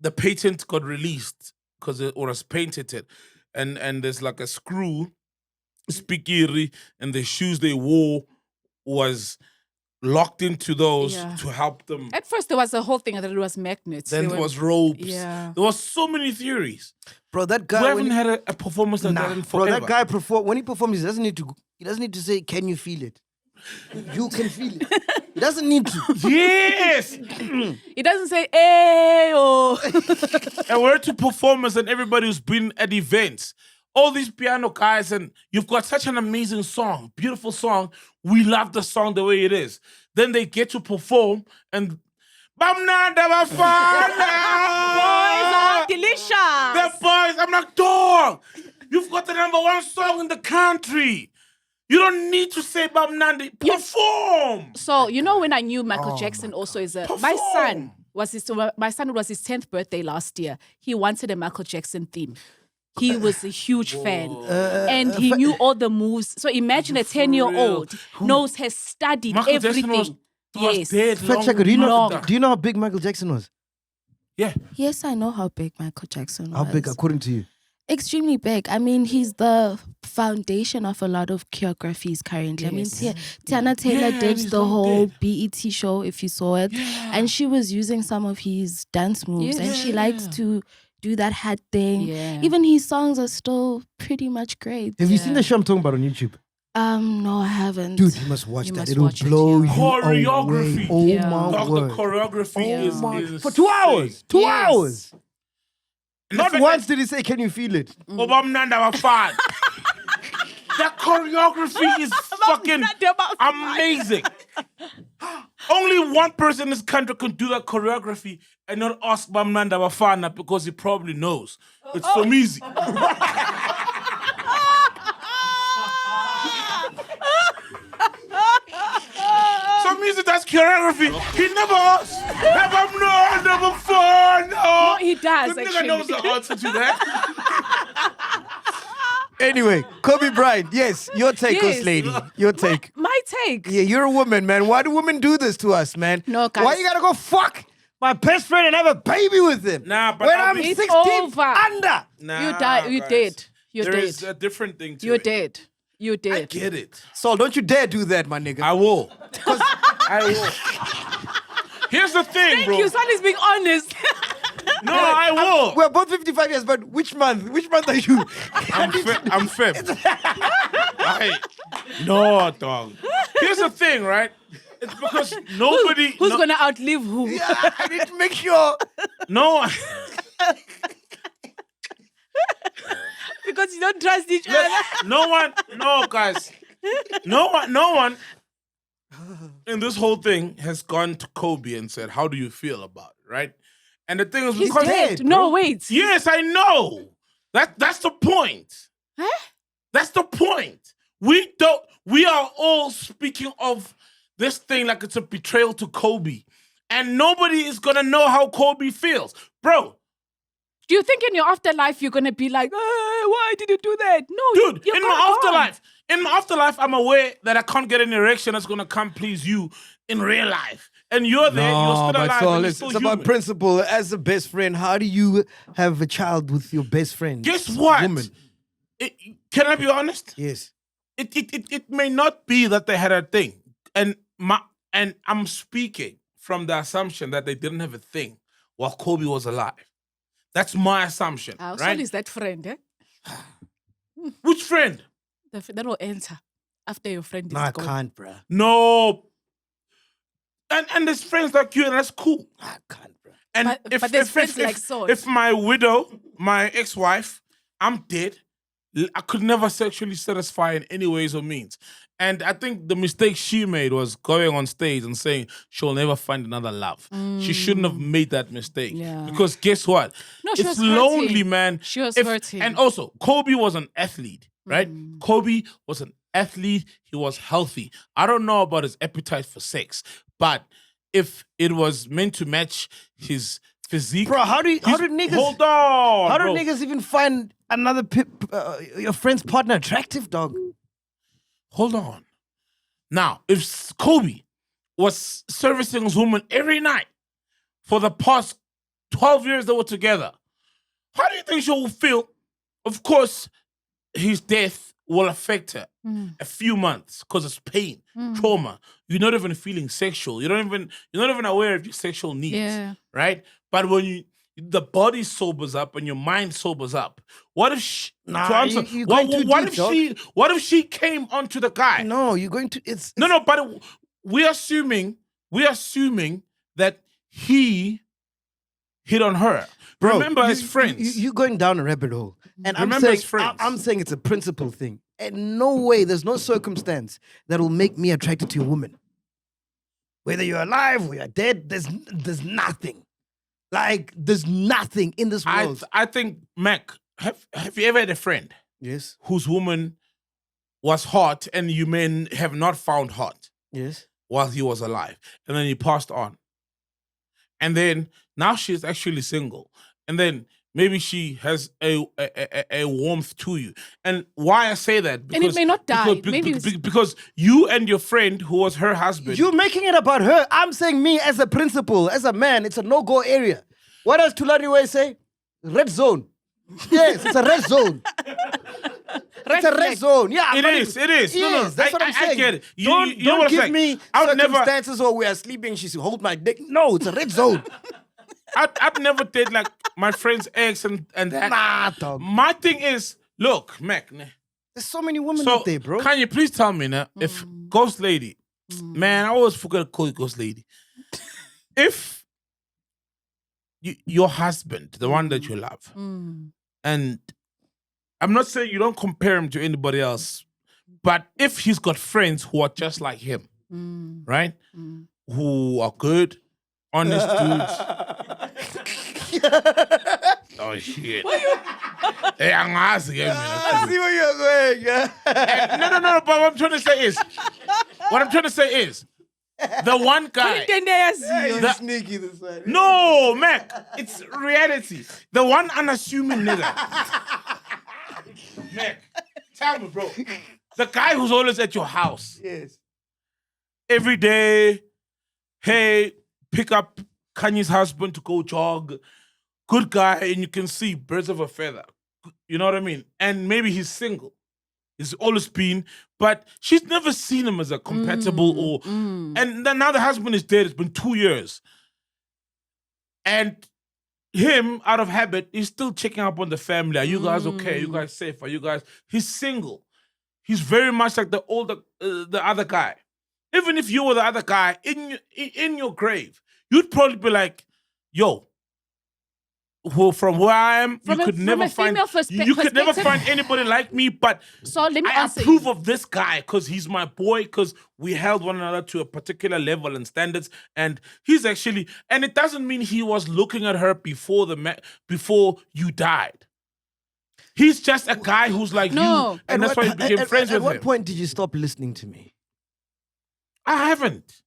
the patent got released because it was patented. And there's like a screw, spikiri, and the shoes they wore was locked into those to help them. At first, there was a whole thing that it was magnets. Then there was ropes. Yeah. There was so many theories. Bro, that guy. We haven't had a performance like that in forever. Bro, that guy when he performs, he doesn't need to say, "Can you feel it?" You can feel it. He doesn't need to. Yes. He doesn't say, "Hey, oh." And we're to performers and everybody who's been at events. All these piano guys, and you've got such an amazing song, beautiful song. We love the song the way it is. Then they get to perform and Bamnanda Bafana! Boys are delicious. The boys, I'm like, dog, you've got the #1 song in the country. You don't need to say Bamnanda. Perform. So, you know when I knew Michael Jackson also is my son was his 10th birthday last year. He wanted a Michael Jackson theme. He was a huge fan. And he knew all the moves. So imagine a 10-year-old has studied Michael everything. Jackson was dead Fact checker, do you know how big Michael Jackson was? Yeah. Yes, I know how big Michael Jackson was. How big according to you? Extremely big. I mean, he's the foundation of a lot of choreographies currently. I mean, Tiana Taylor did the whole BET show, if you saw it. Yeah. And she was using some of his dance moves. And she likes to do that hat thing. Yeah. Even his songs are still pretty much great. Have you seen the show I'm talking about on YouTube? No, I haven't. Dude, you must watch You that. must It'll watch it, blow yeah. you Choreography. away. Oh Yeah. my Dog, the word. choreography is For 2 hours. 2 Yes. hours. And Not the fact once did he say, "Can you feel it?" that Bamnanda Bafana. The choreography is fucking amazing. Only one person in this country can do that choreography and not ask Bamnanda Bafana because he probably knows. It's so easy. Some music that's choreography. He never asked. Bamnanda Bafana. No, he does, The nigga actually. knows the answer to that. Anyway, Kobe Bryant, yes, your take, Yes. Ghost Lady. Your take. My take. Yeah, you're a woman, man. Why do women do this to us, man? No, guys. Why you gotta go fuck my best friend and have a baby with him? Nah, but when I'll I'm be- 16 It's over. under. Nah, You died. You guys. did. You There did. is a different thing to You it. did. You I did. get it. Saul, don't you dare do that, my nigga. I will. I will. Here's the thing, Thank bro. you. Son is being honest. No, I will. We're both 55 years, but which month? Which month are you? I'm Feb. No, dog. Here's the thing, right? It's because nobody... Who's gonna outlive who? Yeah, I need to make sure. No. Because you don't trust each other. No one... No, guys. No one in this whole thing has gone to Kobe and said, how do you feel about it, right? And the thing is... He's because- dead. No, wait. Yes, I know. That's the point. Huh? That's the point. We are all speaking of this thing like it's a betrayal to Kobe. And nobody is gonna know how Kobe feels. Bro. Do you think in your afterlife you're gonna be like, why did you do that? No, Dude, you're in gonna my afterlife, I'm aware that I can't get an erection that's gonna come please you in real life. And you're there, you're still but alive, Saul, and you're it's still about human. principle. As a best friend, how do you have a child with your best friend? Guess what? Woman. Can I be honest? Yes. It may not be that they had a thing. And I'm speaking from the assumption that they didn't have a thing while Kobe was alive. That's my assumption, How right? soon is that friend, eh? Which friend? That will enter after your friend is No, I gone. can't, bruh. No. And there's friends like you, and that's cool. I can't, bruh. And But there's friends like Saul. if my widow, my ex-wife, I'm dead, I could never sexually satisfy in any ways or means. And I think the mistake she made was going on stage and saying she'll never find another love. She shouldn't have made that mistake. Yeah. Because guess what? No, she it's was lonely, hurting. man. She was hurting. And also, Kobe was an athlete, right? Kobe was an athlete. He was healthy. I don't know about his appetite for sex, but if it was meant to match his physique, Bro, how did niggas? Hold on, How bro. do niggas even find another your friend's partner attractive, dog? Hold on. Now, if Kobe was servicing his woman every night for the past 12 years they were together, how do you think she will feel? Of course, his death will affect her a few months because it's pain, trauma. You're not even feeling sexual. You're not even aware of your sexual needs, right? But when the body sobers up and your mind sobers up, what if she? What if she came onto the guy? No, you're going to. No. But we're assuming that he hit on her. Bro, remember his friends. You're going down a rabbit hole, and Remember his friends. I'm saying it's a principle thing. And no way, there's no circumstance that will make me attracted to a woman. Whether you're alive or you're dead, there's nothing. Like, there's nothing in this world. I think, Mac, have you ever had a friend? Yes. Whose woman was hot and you men have not found hot? Yes. While he was alive. And then he passed on. And then now she's actually single. And then maybe she has a warmth to you. And why I say that? Because, and it may not die. Because you and your friend who was her husband. You're making it about her. I'm saying me as a principal, as a man, it's a no-go area. What does Tulani say? Red zone. Yes, it's a red zone. It's a red zone. Yeah, it is. Yes, that's what I'm saying. I get it. Don't give me circumstances or we are sleeping, she should hold my dick. No, it's a red zone. I've never did like my friend's ex and that. Nah, dog. My thing is, look, Mac. There's so many women out there, bro. Can you please tell me now, if Ghost Lady, man, I always forget to call you Ghost Lady. If your husband, the one that you love, and I'm not saying you don't compare him to anybody else, but if he's got friends who are just like him, right? Who are good, honest dudes. Oh shit! Hey, I'm asking him. I see where you're going. No. But what I'm trying to say is, the one guy. Sneaky this way. No, Mac. It's reality. The one unassuming nigga. Mac, tell me, bro. The guy who's always at your house. Yes. Every day. Hey, pick up Kanye's husband to go jog. Good guy, and you can see birds of a feather. You know what I mean? And maybe he's single. He's always been, but she's never seen him as a compatible or. And then now the husband is dead. It's been 2 years. And him, out of habit, he's still checking up on the family. Are you guys okay? Are you guys safe? Are you guys? He's single. He's very much like the other guy. Even if you were the other guy in your grave, you'd probably be like, "Yo, from where I am, you could never find anybody like me." But so let me I approve of this guy because he's my boy. Because we held one another to a particular level and standards, and he's actually. And it doesn't mean he was looking at her before you died. He's just a guy who's like you, and that's why you became friends with him. At what point did you stop listening to me? I haven't.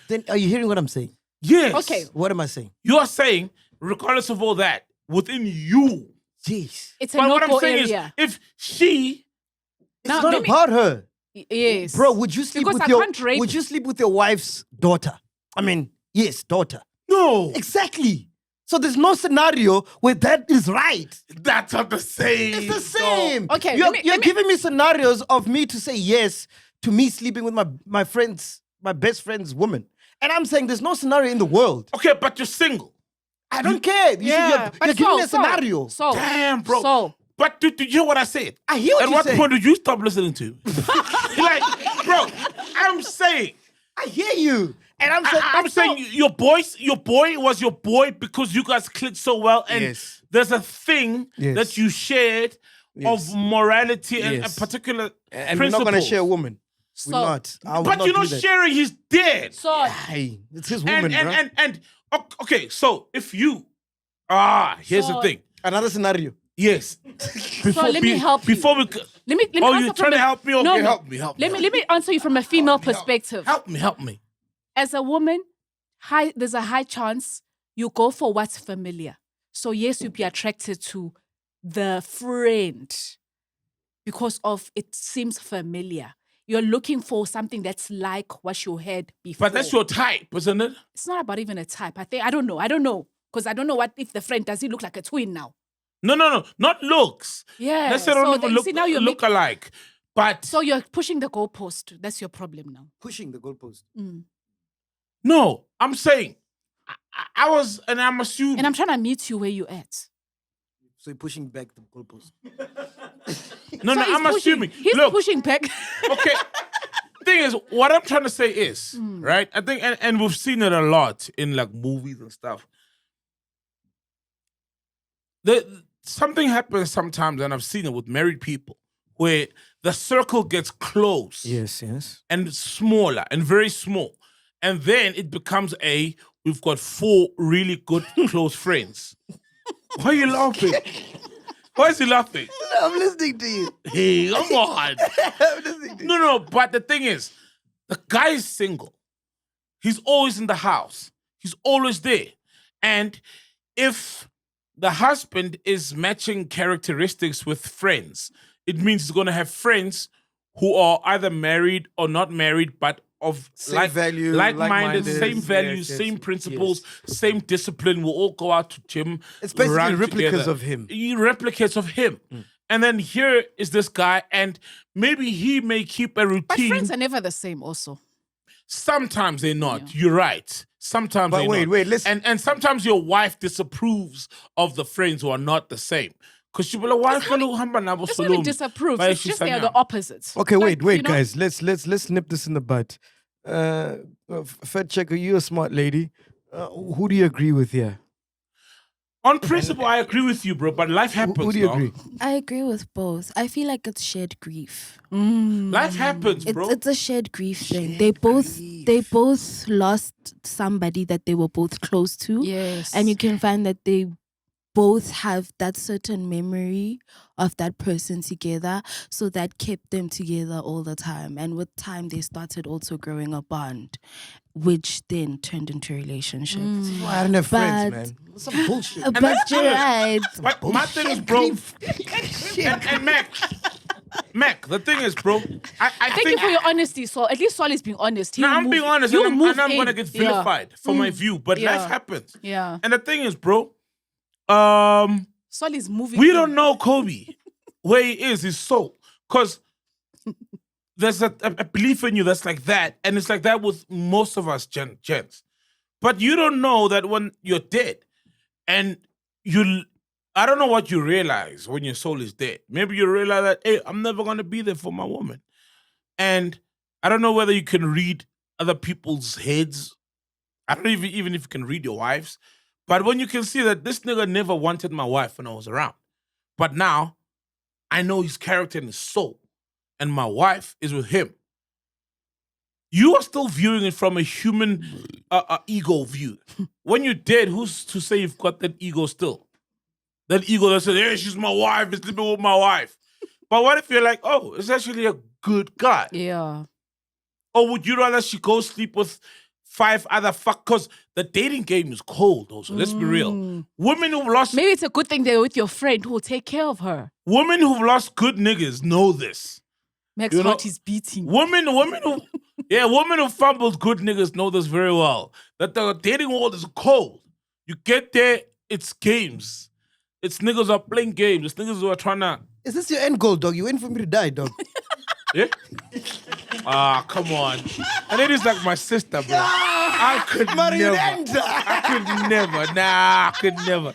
Then are you hearing what I'm saying? Yes. Okay. What am I saying? You are saying, regardless of all that, within you. Jeez. It's a no-go area. Is, if she... It's not about her. Yes. Bro, would you sleep with your wife's daughter? I mean, yes, daughter. No. Exactly. So there's no scenario where that is right. That's not the same. It's the same. No. Okay. You're giving me scenarios of me to say yes to me sleeping with my best friend's woman. And I'm saying there's no scenario in the world. Okay, but you're single. I don't care. You're giving me a scenario. Damn, bro. But did you hear what I said? I hear what you said. At what point did you stop listening to? Like, bro, I'm saying. I hear you. And I'm saying your boy was your boy because you guys clicked so well. And there's a thing that you shared of morality and particular and principles. we're not going to share a woman. So, we're not. But you're not sharing his dead. So, Hey, it's his woman, and okay, so if you here's the thing. Another scenario. Yes. Let me help you. Before we Let me oh, answer you're trying to help me? Okay, No. help me. Let me answer you from a female perspective. Help me. As a woman, there's a high chance you go for what's familiar. So yes, you'll be attracted to the friend because of it seems familiar. You're looking for something that's like what you had before. But that's your type, isn't it? It's not about even a type. I don't know. Because I don't know what if the friend, does he look like a twin now? No. Not looks. Yeah. Let's say don't even look, now you're look alike. But so you're pushing the goalpost. That's your problem now. Pushing the goalpost. No, I'm saying I'm assuming. And I'm trying to meet you where you at. So you're pushing back the goalpost. No, I'm assuming. He's pushing back. Okay. Thing is, what I'm trying to say is, right? I think, and we've seen it a lot in like movies and stuff. Something happens sometimes, and I've seen it with married people, where the circle gets close. Yes. And smaller and very small. And then it becomes we've got 4 really good close friends. Why are you laughing? Why is he laughing? I'm listening to you. Hey, come on. I'm listening to you. No, but the thing is, the guy is single. He's always in the house. He's always there. And if the husband is matching characteristics with friends, it means he's going to have friends who are either married or not married, but of like-minded, same values, same principles, same discipline. We'll all go out to gym. It's basically run replicas together. of him. Replicates of him. And then here is this guy, and maybe he may keep a routine. But friends are never the same also. Sometimes they're not. Yeah. You're right. Sometimes but they're wait, not. Wait, listen. And sometimes your wife disapproves of the friends who are not the same. Because she'll be like, why follow Hamba? It's not disapproves. It's just they're the opposites. Okay, wait, guys. Let's nip this in the bud. Fed checker, you're a smart lady. Who do you agree with here? On principle, I agree with you, bro, but life happens. Who do you agree? I agree with both. I feel like it's shared grief. Life happens, bro. It's a shared grief thing. They both lost somebody that they were both close to. Yes. And you can find that they both have that certain memory of that person together, so that kept them together all the time. And with time, they started also growing a bond, which then turned into a relationship. Well, I don't have friends, man. Some bullshit. But you're right. But my thing is, bro, and Mac, the thing is, bro, I thank you for your honesty. So at least Sol is being honest. I'm being honest, and I'm going to get vilified for my view, but life happens. Yeah. And the thing is, bro, Sol is moving. We don't know Kobe, where he is, his soul. Because there's a belief in you that's like that, and it's like that with most of us gents. But you don't know that when you're dead, and I don't know what you realize when your soul is dead. Maybe you realize that, hey, I'm never going to be there for my woman. And I don't know whether you can read other people's heads. I don't even if you can read your wife's. But when you can see that this nigga never wanted my wife when I was around. But now, I know his character and his soul. And my wife is with him. You are still viewing it from a human ego view. When you're dead, who's to say you've got that ego still? That ego that says, hey, she's my wife, it's sleeping with my wife. But what if you're like, oh, it's actually a good guy? Yeah. Or would you rather she go sleep with 5 other because the dating game is cold also. Let's be real. Women who've lost... Maybe it's a good thing they're with your friend who will take care of her. Women who've lost good niggas know this. Max heart is beating. Women who fumbled good niggas know this very well. That the dating world is cold. You get there, it's games. It's niggas are playing games. It's niggas who are trying to... Is this your end goal, dog? You waiting for me to die, dog? Yeah? Come on. And it is like my sister, bro. I could never. Nah, I could never.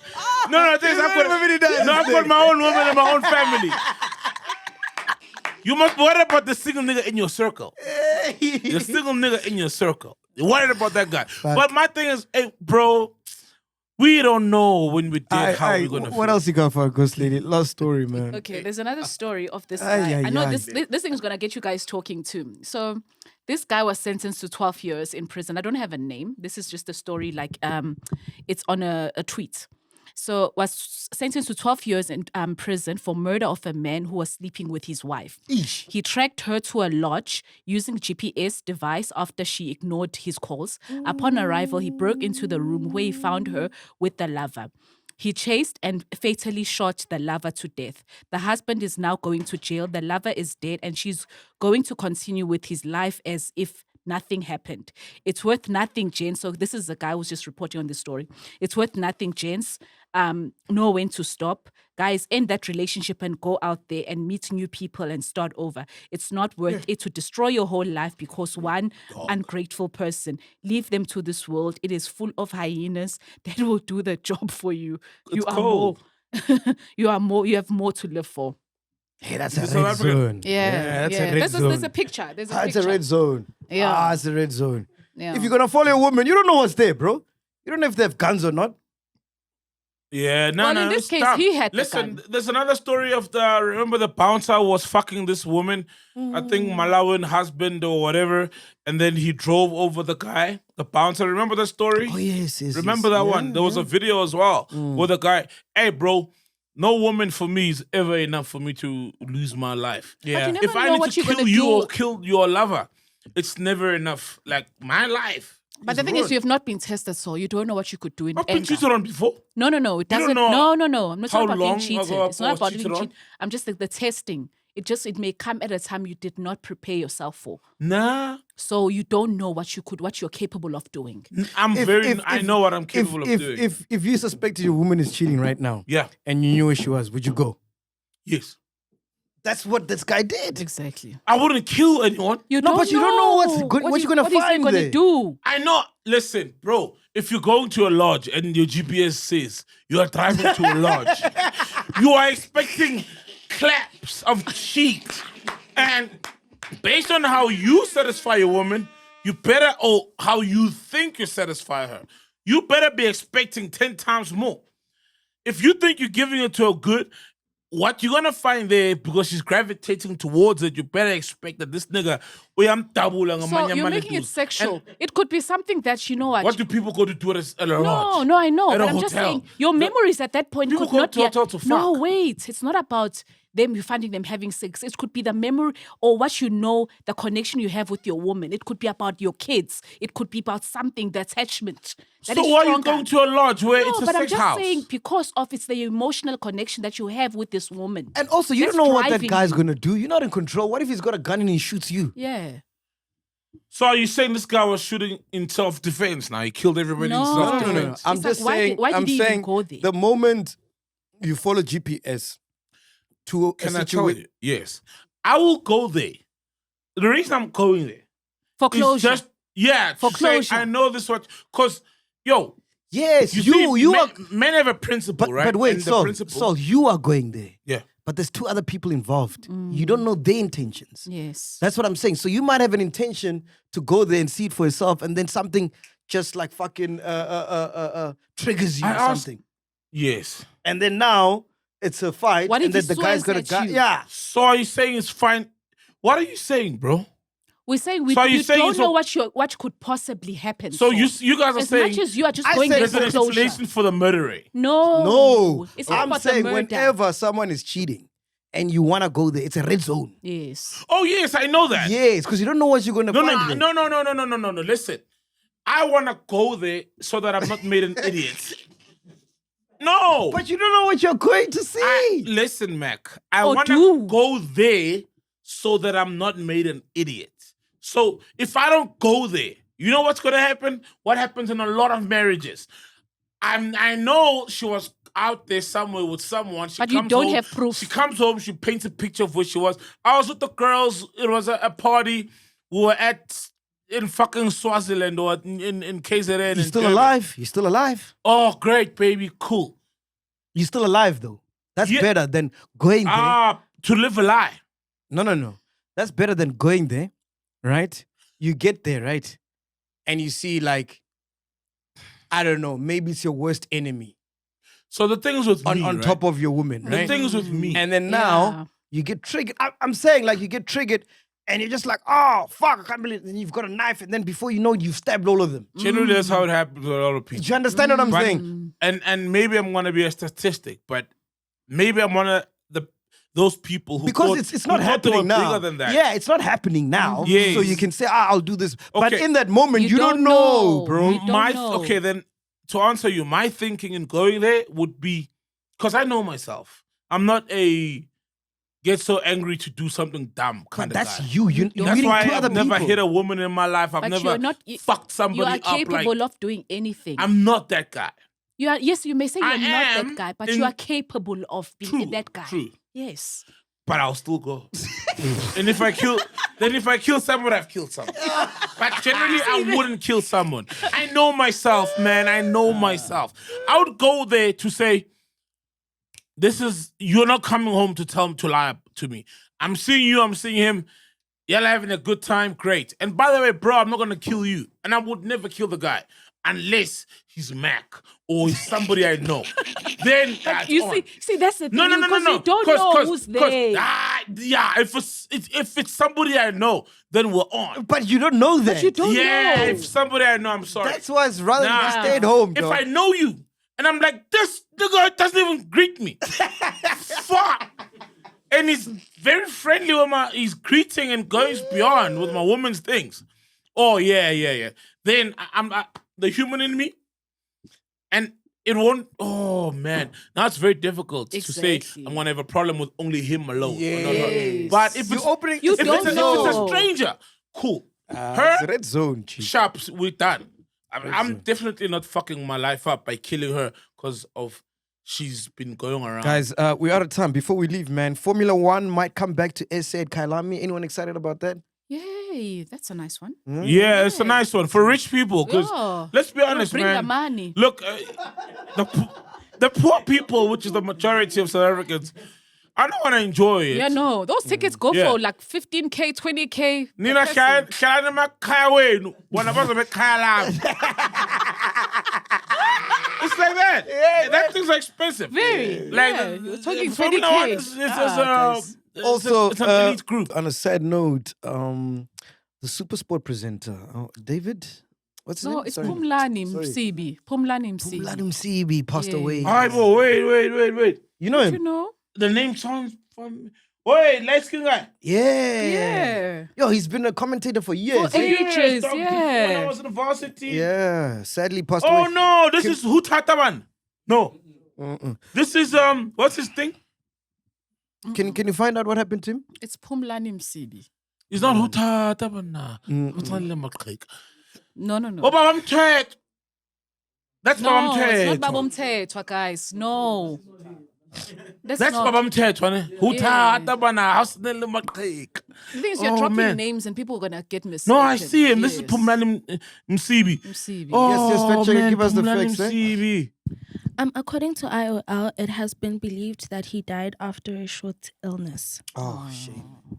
No, I've got my own woman and my own family. You must be worried about the single nigga in your circle. The single nigga in your circle. You're worried about that guy. But my thing is, hey, bro, We don't know when we're dead how we're gonna. What else you got for a ghost lady? Last story, man. Okay, there's another story of this guy. I know this thing is gonna get you guys talking too. So this guy was sentenced to 12 years in prison. I don't have a name. This is just a story, like it's on a tweet. So was sentenced to 12 years in prison for murder of a man who was sleeping with his wife. Eesh. He tracked her to a lodge using GPS device after she ignored his calls. Upon arrival, he broke into the room where he found her with the lover. He chased and fatally shot the lover to death. The husband is now going to jail. The lover is dead, and she's going to continue with his life as if nothing happened. It's worth nothing, gents. So this is the guy who's just reporting on this story. It's worth nothing, gents. Know when to stop. Guys, end that relationship and go out there and meet new people and start over. It's not worth it to destroy your whole life because one ungrateful person. Leave them to this world. It is full of hyenas that will do the job for you. You have more to live for. Hey, that's a red zone. That's a red zone. There's a picture. There's a It's picture. a red zone. Yeah. It's a red zone. Yeah. If you're gonna follow a woman, you don't know what's there, bro. You don't know if they have guns or not. Yeah, no. In this case, stop. he had Listen, the gun. there's another story of remember the bouncer was fucking this woman, I think Malawian husband or whatever, and then he drove over the guy, the bouncer. Remember the story? Oh, yes. Remember that one? There was a video as well with the guy, hey, bro, no woman for me is ever enough for me to lose my life. Yeah. You never If I know need what to you're kill gonna you do. or kill your lover, it's never enough. Like, my life. But the thing is, you have not been tested, so you don't know what you could do in I've been anger. cheated on before. No. It don't doesn't. know No. I'm not how talking about being long cheated. ago It's not I was about being cheated on? cheated. I'm just like the testing. It may come at a time you did not prepare yourself for. Nah. So you don't know what you're capable of doing. I know what I'm capable of doing. If you suspected your woman is cheating right now, and you knew where she was, would you go? Yes. That's what this guy did. Exactly. I wouldn't kill anyone. But you don't know what you're gonna find gonna there. do. I know. Listen, bro, if you're going to a lodge and your GPS says you are driving to a lodge, you are expecting claps of cheeks. And based on how you satisfy a woman, or how you think you satisfy her, you better be expecting 10 times more. If you think you're giving it to a good, what you're gonna find there, because she's gravitating towards it, you better expect that this nigga, So you're making it sexual. It could be something that, you know what? What do people go to do at a lodge? No, I know. At a But I'm just hotel? saying, your memories at that point People could go not to be. hotel to No, fuck. wait. It's not about them, you finding them having sex. It could be the memory or what you know, the connection you have with your woman. It could be about your kids. It could be about something, the attachment. That So is why are you stronger. going to a lodge where it's a but I'm sex just house? saying because of it's the emotional connection that you have with this woman. And also, you That's don't know what that driving guy's you. gonna do. You're not in control. What if he's got a gun and he shoots you? Yeah. So are you saying this guy was shooting in self-defense now? He killed everybody in No. self-defense? I'm It's just like, why saying. did- why I'm did he even saying go there? the moment you follow GPS to Can a I tell situation. you? Yes. I will go there. The reason I'm going there For is closure. just, For to say, closure. I know this what, because, yo, Yes, you you see, are. men have a principle, right? But wait, And the Saul, principle- Saul, you are going there. Yeah. But there's two other people involved. You don't know their intentions. Yes. That's what I'm saying. So you might have an intention to go there and see it for yourself, and then something just like fucking triggers you I or asked- something. Yes. And then now it's a fight, What and if then he the guy's swears gonna at you? yeah. So are you saying it's fine? What are you saying, bro? We're saying So are you you saying don't so- know what could possibly happen. So you guys are as saying much as you are just I going said there there's for an closure. explanation for the murderer. No, It's not I'm about saying the murder. whenever someone is cheating and you wanna go there, it's a red zone. Yes. Oh, yes, I know that. Yes, because you don't know what you're gonna No, find. no, there. no. Listen, I want to go there so that I'm not made an idiot. No. But you don't know what you're going to see. Listen, Mac. I Oh, want do. to go there so that I'm not made an idiot. So if I don't go there, you know what's going to happen? What happens in a lot of marriages? I know she was out there somewhere with someone. She But you comes don't home, have proof. She comes home, she paints a picture of where she was. I was with the girls. It was a party. We were in fucking Swaziland or in KZN. You're still alive. You're still alive. Oh, great, baby. Cool. You're still alive, though. That's Yeah. better than going there. To live a lie. No. That's better than going there, right? You get there, right? And you see, like, I don't know, maybe it's your worst enemy. So the things with me, on right? top of your woman, right? The things with me. And then now you get triggered. I'm saying like you get triggered and you're just like, oh, fuck, I can't believe it. And you've got a knife and then before you know it, you've stabbed all of them. Generally, that's how it happens with a lot of people. Do you understand what I'm saying? And maybe I'm going to be a statistic, but maybe I'm one of those people who because it's not happening now. Bigger than that. Yeah, it's not happening now. Yes. So you can say, I'll do this. But Okay. in that moment, you don't know, bro. You don't know. Okay, then to answer you, my thinking in going there would be, because I know myself. I'm not a get so angry to do something dumb kind of That's guy. you're That's meeting why two I've other never people. hit a woman in my life. I've But never you're not, fucked somebody you are up. capable Like, of doing anything. I'm not that guy. You are, yes, you may say you're I not am that guy, but in- you are capable of being True, that guy. true. Yes. But I'll still go. And if I kill someone, I've killed someone. But generally, I wouldn't kill someone. I know myself, man. I know myself. I would go there to say, you're not coming home to lie to me. I'm seeing you, I'm seeing him. Y'all having a good time, great. And by the way, bro, I'm not going to kill you. And I would never kill the guy unless he's Mac or he's somebody I know. Then that's You on. see, that's the thing. No. Because you don't know who's there. Yeah, if it's somebody I know, then we're on. But you don't know that. But you don't know. If somebody I know, I'm sorry. That's why it's rather Nah. than stay at home, If dog. I know you, and I'm like, this nigga doesn't even greet me. Fuck. And he's very friendly with he's greeting and goes beyond with my woman's things. Oh, yeah. Then I'm the human in me, and it won't, oh man. Now it's very difficult to say I'm going to have a problem with only him alone. Yes. But if You're it's, opening- You if don't it's know. a stranger, cool. It's Her, a red zone, chief. sharps, we're done. I'm definitely not fucking my life up by killing her because of she's been going around. Guys, we're out of time. Before we leave, man, Formula One might come back to SA at Kyalami. Anyone excited about that? Yay, that's a nice one. Yeah, it's a nice one for rich people. Because Yeah. let's be honest, Bring man. the money. Look, the poor people, which is the majority of South Africans, I don't want to enjoy it. Yeah, no, those tickets go Yeah. for like 15K, 20K. per Nina person. Kyalami makhaya wenu. One of us are Kyalami. It's like that. That thing's expensive. Very. Like yeah. You're talking Formula 20K. One is Also, it's an elite group. on a sad note, the Supersport presenter, David, what's his name? No, it's Sorry. Phumlani Sorry. Msibi. Phumlani Msibi. Phumlani Msibi passed Yeah. away. All right, bro, wait. You know him? You know? The name sounds from. Wait, light skin guy. Yeah. Yo, he's been a commentator for years. For ages, dog, yeah. When I was in the varsity. Yeah, sadly passed Oh away. no, this is Hutataman. No. This is what's his thing? Can you find out what happened to him? It's Phumlani Msibi. It's not Hutataman. No. Oh, Baba Mthetho. That's Baba No, it's not Mthetho. Baba Mthetho, guys. No. That's That's not. Baba Mthetho, ne? Hutataman. How's the maqheka? The thing is, you're Oh, dropping man. names and people are going to get mistaken. No, I see him. This is Yes. Phumlani Msibi. Msibi. Oh, Yes, fact checker, man, give us the Phumlani facts, eh? Msibi. According to IOL, it has been believed that he died after a short illness, Oh, shit.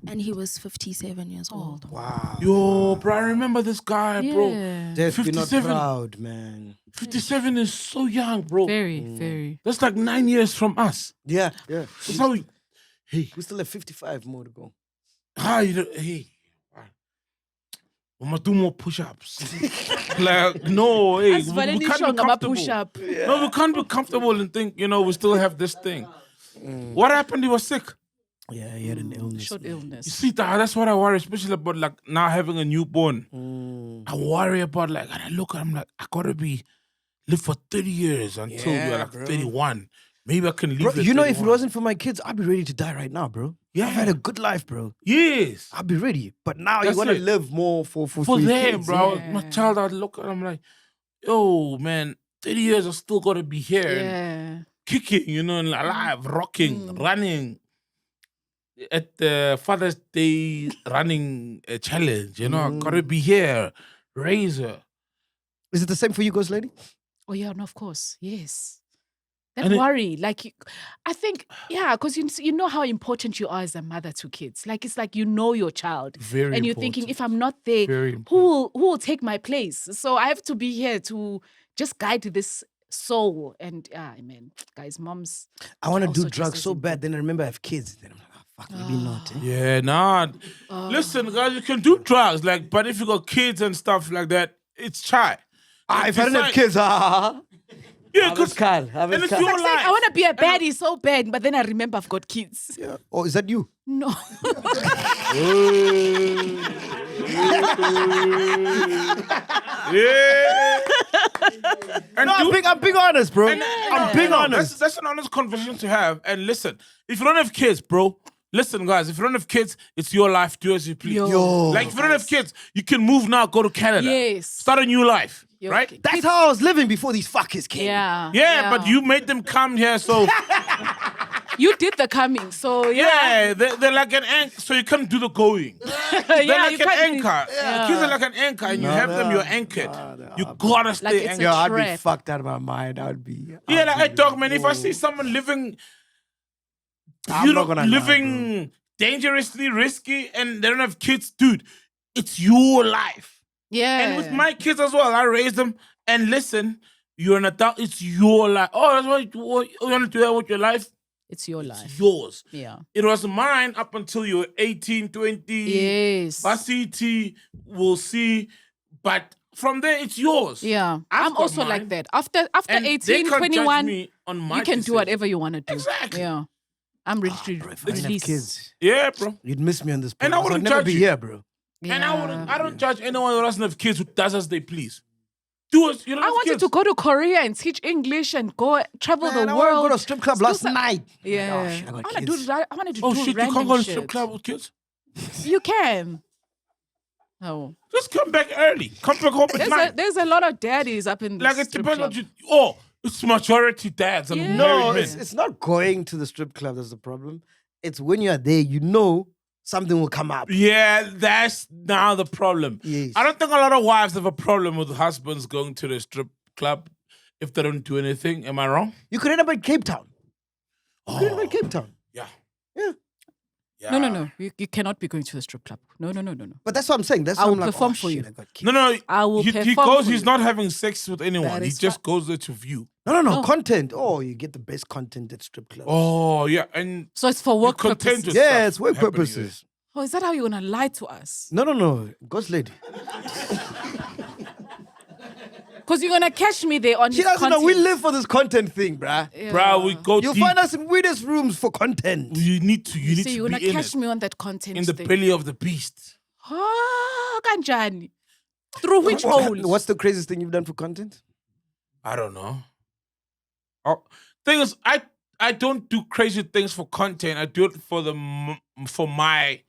and he was 57 years old. Wow. Yo, bro, I remember this guy, bro. Yeah. Death be not 57. proud, man. 57 is so young, bro. Very, very. That's like 9 years from us. Yeah. That's how we, hey, We still have 55 more to go. hey, we must do more push-ups. Like, no, hey, As we Vanessa can't be Bryant comfortable. push-up. No, we can't be comfortable and think, we still have this thing. What happened? He was sick. Yeah, he had an illness. Short man. You illness. see, that's what I worry, especially about like now having a newborn. I worry about and I look, I'm like, I gotta live for 30 years until Yeah, we're like bro. 31. Maybe I can live. Bro, at you know, if it 31. wasn't for my kids, I'd be ready to die right now, bro. Yeah. I've had a good life, bro. Yes. I'd be ready. But now That's you want to it. live more for For your them, kids, bro. yeah. My child, I'd look at him like, yo, man, 30 years I still gotta be here and Yeah. kicking, and alive, rocking, running. At the Father's Day running challenge, I gotta be here. Razor. Is it the same for you, Ghost Lady? Oh, yeah, no, of course. Yes. That And it- worry. I think, because you know how important you are as a mother to kids. Like, it's like you know your child. Very and you're thinking, important. if I'm not there, Very who will take my place? So I have to be here to just guide this soul. And man, guys, moms. I want to also do just drugs as so bad. important. Then I remember I have kids. Then I'm like, fuck, maybe not. Eh? Yeah, nah. Listen, guys, you can do drugs, but if you got kids and stuff like that, it's chai. If I don't have kids, yeah, because and it's your life. I want to be a baddie so bad, but then I remember I've got kids. Yeah. Oh, is that you? No. Yeah. No, I'm being honest, bro. I'm being honest. That's an honest conversation to have. And listen, if you don't have kids, bro, listen, guys, if you don't have kids, it's your life. Do as you please. Yo. Like, if you don't have kids, you can move now, go to Canada. Yes. Start a new life. Right? That's how I was living before these fuckers came. Yeah, but you made them come here, so... You did the coming, so yeah. They're like an anchor, so you can't do the going. They're like an anchor. Kids are like an anchor, and you have them, you're anchored. You gotta stay anchored. Yo, I'd be fucked out of my mind. I'd be... Yeah, like, hey, dog, man, if I see someone living... living dangerously risky, and they don't have kids, dude, it's your life. Yeah. And with my kids as well, I raised them. And listen, you're an adult, it's your life. Oh, that's what you want to do that with your life? It's your life. It's yours. Yeah. It was mine up until you were 18, 20. Yes. Varsity, we'll see. But from there, it's yours. Yeah. I've I'm got also mine. like that. After And 18, they can't 21, judge me on my you can decision. do whatever you want to do. Exactly. Yeah. I'm ready to If I didn't have release. kids, Yeah, bro. you'd miss me on this podcast. And I wouldn't I'd never judge be you. here, bro. And I don't judge anyone who doesn't have kids who does as they please. Do it. You don't I have wanted kids. to go to Korea and teach English and go travel Man, the I world. want to go to a strip club last night. Yeah. Oh, shit, I got I want to kids. do that. I wanted to Oh, do shit, you random can't go to shit. strip club with kids? You can. Oh. Just come back early. Come back home at night. There's a lot of daddies up in the Like, it strip depends club. what you... Oh, it's majority dads and Yeah. married No, men. it's not going to the strip club that's the problem. It's when you're there, you know something will come up. Yeah, that's now the problem. Yes. I don't think a lot of wives have a problem with husbands going to the strip club if they don't do anything. Am I wrong? You could end up in Cape Town. You could end up in Cape Town. Yeah. Yeah. Yeah. No. You cannot be going to the strip club. No. But that's what I'm saying. That's I why will I'm like, perform oh, for shit, you. I got kids. No. I will He perform goes, for he's you. not having sex with anyone. That He is just goes there to view. No. No. Content. Oh, you get the best content at strip clubs. Oh, yeah. And So it's for work you're content purposes. with yeah, stuff it's work happening purposes. Oh, is that how you're gonna lie to us? No. Ghost lady. Because you're gonna catch me there on She his doesn't know. content. We live for this content thing, bruh. Yeah. Bro, we go You'll deep. find us in weirdest rooms for content. You need to So be you're gonna in catch it. me on that content In the thing. belly of the beast. Oh, kanjani? Through which hole? What's the craziest thing you've done for content? I don't know. Oh, thing is, I don't do crazy things for content. I do it for for my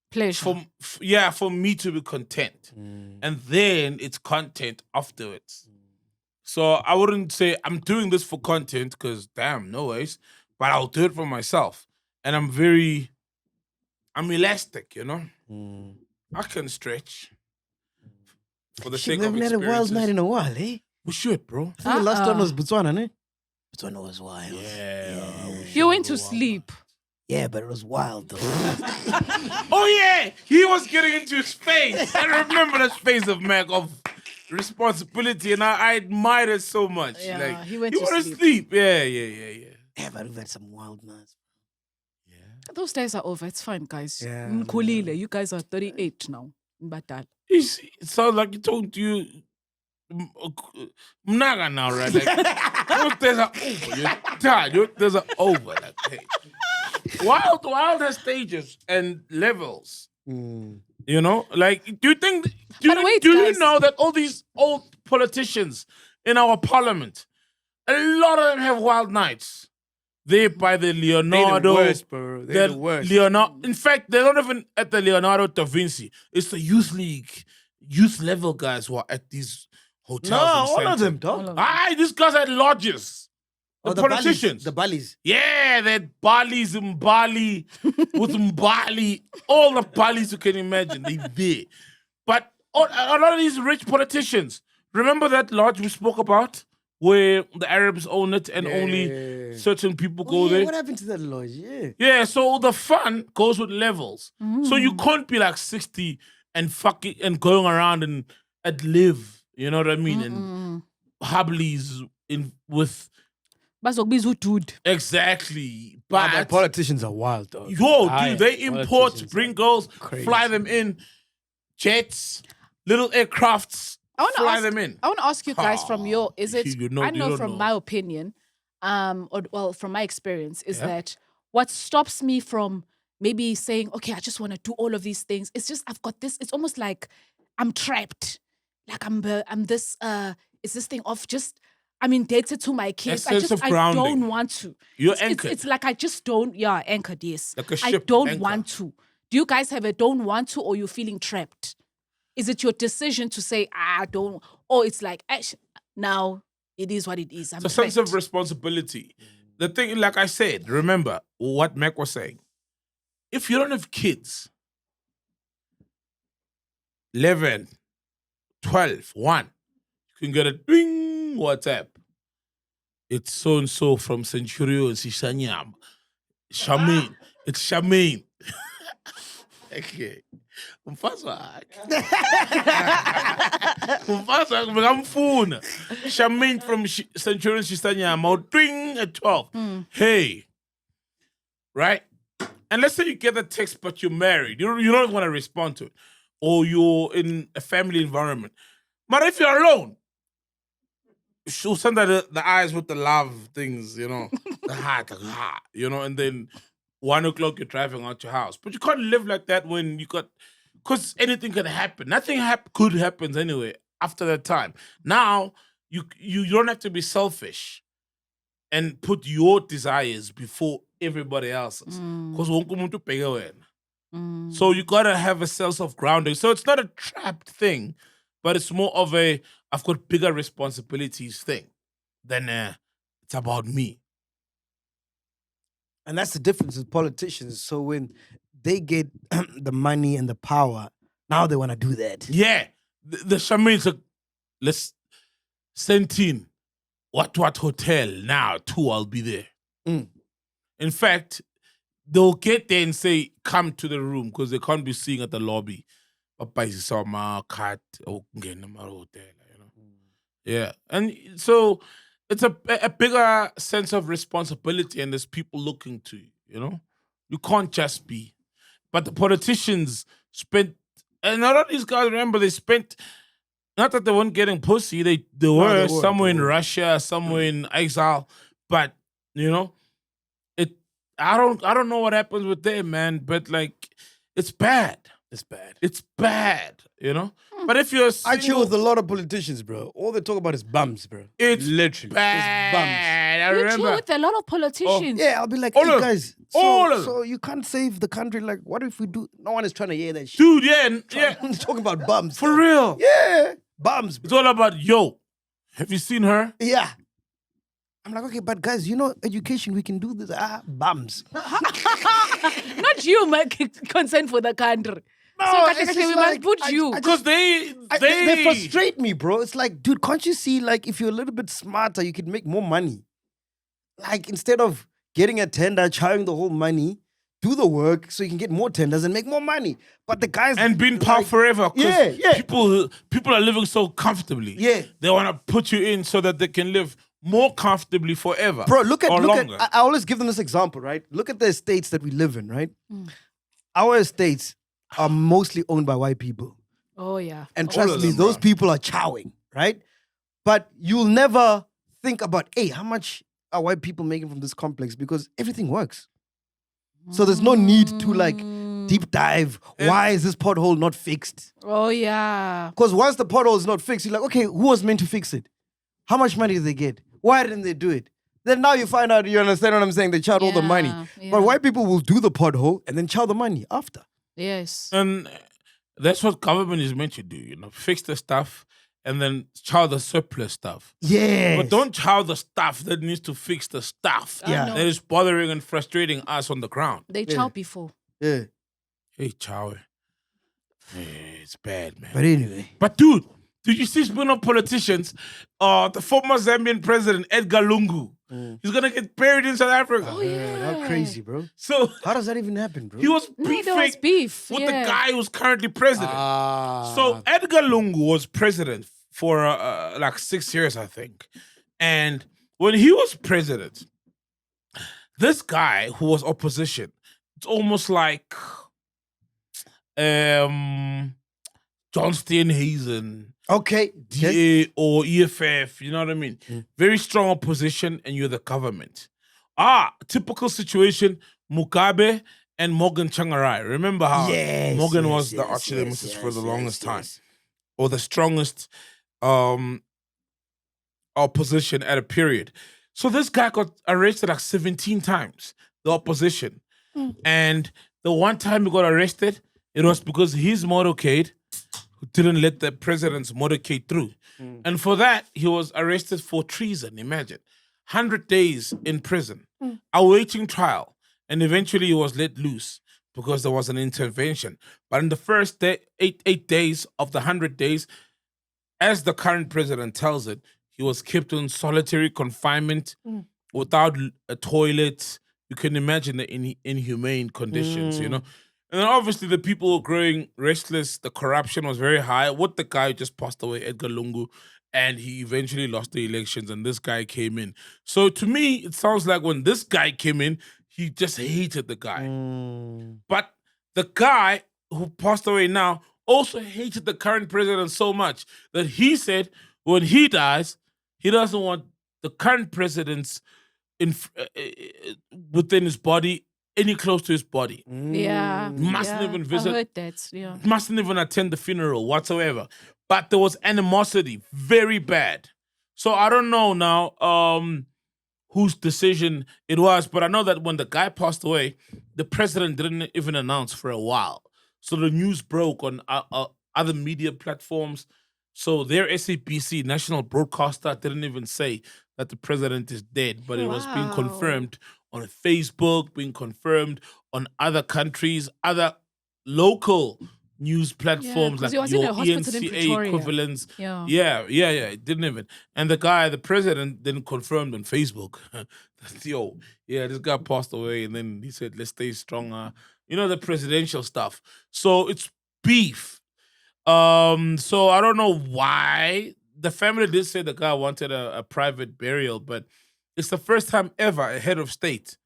Pleasure. for me to be content, and then it's content afterwards. So I wouldn't say I'm doing this for content because damn, no ways. But I'll do it for myself, and I'm elastic, you know. I can stretch for the sake We of haven't had a wild night experiences. in a while, eh? We should, bro. I think the last one was Botswana, ne? Botswana was wild. You went to sleep. Yeah, but it was wild though. Oh yeah, he was getting into his space. I remember that space of MacG of responsibility, and I admired it so much. Yeah, like he went you to want to sleep. sleep. Yeah. Yeah, but we've had some wild nights. Those days are over. It's fine, guys. Yeah, Mkhulile, you guys are 38 now. Mbadala. It sounds like he told you Mnaga now, right? Like those days are over. You're tired. Those days are over. Like, hey. Wild has stages and levels. You know, like do you think? Do But wait, you guys. know that all these old politicians in our parliament, a lot of them have wild nights. They by the Leonardo. They're the worst, bro. They're the worst. Leonardo. In fact, they're not even at the Leonardo da Vinci. It's the youth league, youth level guys who are at these hotels. No, and all of centers. them, dog. Aye, these guys are at lodges. The politicians. The Balis. Yeah, they're Balis in Bali, with Mbali, all the Balis you can imagine, they there. But a lot of these rich politicians, remember that lodge we spoke about? Where the Arabs own it and only certain people go there? What happened to that lodge? Yeah. Yeah, so the fun goes with levels. So you can't be like 60 and fucking and going around and live. You know what I mean? And Hubblies in with dude. exactly. But politicians are wild, though. Dude, they import, bring girls, fly them in, jets, little aircrafts, fly them in. I want to ask you guys from your, is it, I know don't from know. my opinion, from my experience, is that what stops me from maybe saying, okay, I just want to do all of these things, it's just, I've got this, it's almost like I'm trapped. Like I'm this, it's this thing of just, I'm indebted to my kids. I don't want to. You're anchored. It's like I just don't, anchored, yes. Like a ship I don't anchor. want to. Do you guys have a don't want to, or you're feeling trapped? Is it your decision to say, I don't, or it's like, now it is what it is. I'm it's a sense of responsibility. The thing, like I said, remember what Mac was saying. If you don't have kids, 11, 12, 1, you can get a ding WhatsApp. It's so-and-so from Centurio and Sisanyam. Shamin. It's Shamin. Okay. Mfasa Shamin from Centurion Sisanyam out ding at 12. Hey. Right? And let's say you get a text but you're married. You don't want to respond to it. Or you're in a family environment. But if you're alone, she'll send out the eyes with the love things, the heart, and then 1 o'clock you're driving out your house. But you can't live like that when because anything can happen. Nothing could happen anyway after that time. Now, you don't have to be selfish and put your desires before everybody else's. Because So you gotta have a sense of grounding. So it's not a trapped thing, but it's more of a I've got bigger responsibilities thing than it's about me. And that's the difference with politicians. So when they get the money and the power, now they want to do that. Yeah. The shamans are, let's send in what hotel now, 2 I'll be there. In fact, they'll get there and say, come to the room because they can't be seen at the lobby. Yeah. And so it's a bigger sense of responsibility and there's people looking to you, You can't just be. But the politicians spent, and a lot of these guys, remember, they spent, not that they weren't getting pussy, they were somewhere in Russia, somewhere in exile, but, I don't know what happens with them, man, but like, it's bad. It's bad. It's bad, But if you're I chill with a lot of politicians, bro. All they talk about is bums, bro. It's literally bad. It's bums. I You remember. chill with a lot of politicians. Yeah, I'll be like, All hey of guys, all of so you can't save the country. Like, what if we do? No one is trying to hear that shit. Dude, yeah. Talking about bums. For real. Yeah, bums. It's all about, have you seen her? Yeah. I'm like, okay, but guys, education, we can do this. Bums. Not you, concern for the country. No, so it's we just must like, put you. Because they frustrate me, bro. It's like, dude, can't you see, like, if you're a little bit smarter, you could make more money. Like, instead of getting a tender, chowing the whole money, do the work so you can get more tenders and make more money. But the guys... And be in power forever. Yeah. People are living so comfortably. Yeah. They want to put you in so that they can live more comfortably forever. Bro, look at longer. I always give them this example, right? Look at the estates that we live in, right? Our estates are mostly owned by white people. Oh, yeah. And trust me, those people are chowing, right? But you'll never think about, hey, how much are white people making from this complex? Because everything works. So there's no need to like deep dive. Why is this pothole not fixed? Oh, yeah. Because once the pothole is not fixed, you're like, okay, who was meant to fix it? How much money did they get? Why didn't they do it? Then now you find out, you understand what I'm saying? They chowed all the money. Yeah. But white people will do the pothole and then chow the money after. Yes. And that's what government is meant to do, fix the stuff and then chow the surplus stuff. Yeah. But don't chow the stuff that needs to fix the stuff. Yeah. That is bothering and frustrating us on the ground. They chow before. Yeah. Hey, chow. Yeah, it's bad, man. But anyway. But dude, did you see, speaking of politicians, the former Zambian president, Edgar Lungu, he's going to get buried in South Africa. Oh, yeah. How crazy, bro. So how does that even happen, bro? He was there was beef with the guy who's currently president. So Edgar Lungu was president for like 6 years, I think. And when he was president, this guy who was opposition, it's almost like John Steenhuisen, Okay. DA or EFF, you know what I mean? Very strong opposition, and you're the government. Typical situation, Mugabe and Morgan Tsvangirai. Remember how Morgan was the arch nemesis for the longest time, or the strongest opposition at a period. So this guy got arrested like 17 times, the opposition. And the one time he got arrested, it was because his motorcade didn't let the president's motorcade through. And for that, he was arrested for treason, imagine. 100 days in prison, awaiting trial. And eventually he was let loose because there was an intervention. But in the first day, eight days of the 100 days, as the current president tells it, he was kept in solitary confinement without a toilet. You can imagine the inhumane conditions, you know? And then obviously the people were growing restless. The corruption was very high. With the guy who just passed away, Edgar Lungu, and he eventually lost the elections, and this guy came in. So to me, it sounds like when this guy came in, he just hated the guy. But the guy who passed away now also hated the current president so much that he said when he dies, he doesn't want the current president's within his body, any close to his body. Yeah. Mustn't even visit. I heard that. Yeah. Mustn't even attend the funeral whatsoever. But there was animosity, very bad. So I don't know now whose decision it was, but I know that when the guy passed away, the president didn't even announce for a while. So the news broke on other media platforms. So their SABC, national broadcaster, didn't even say that the president is dead, but it was being confirmed on Facebook, being confirmed on other countries, other local news platforms like your ENCA equivalents. Yeah, it didn't even. And the president didn't confirm on Facebook. This guy passed away, and then he said, let's stay stronger. You know, the presidential stuff. So it's beef. So I don't know why. The family did say the guy wanted a private burial, but it's the first time ever a head of state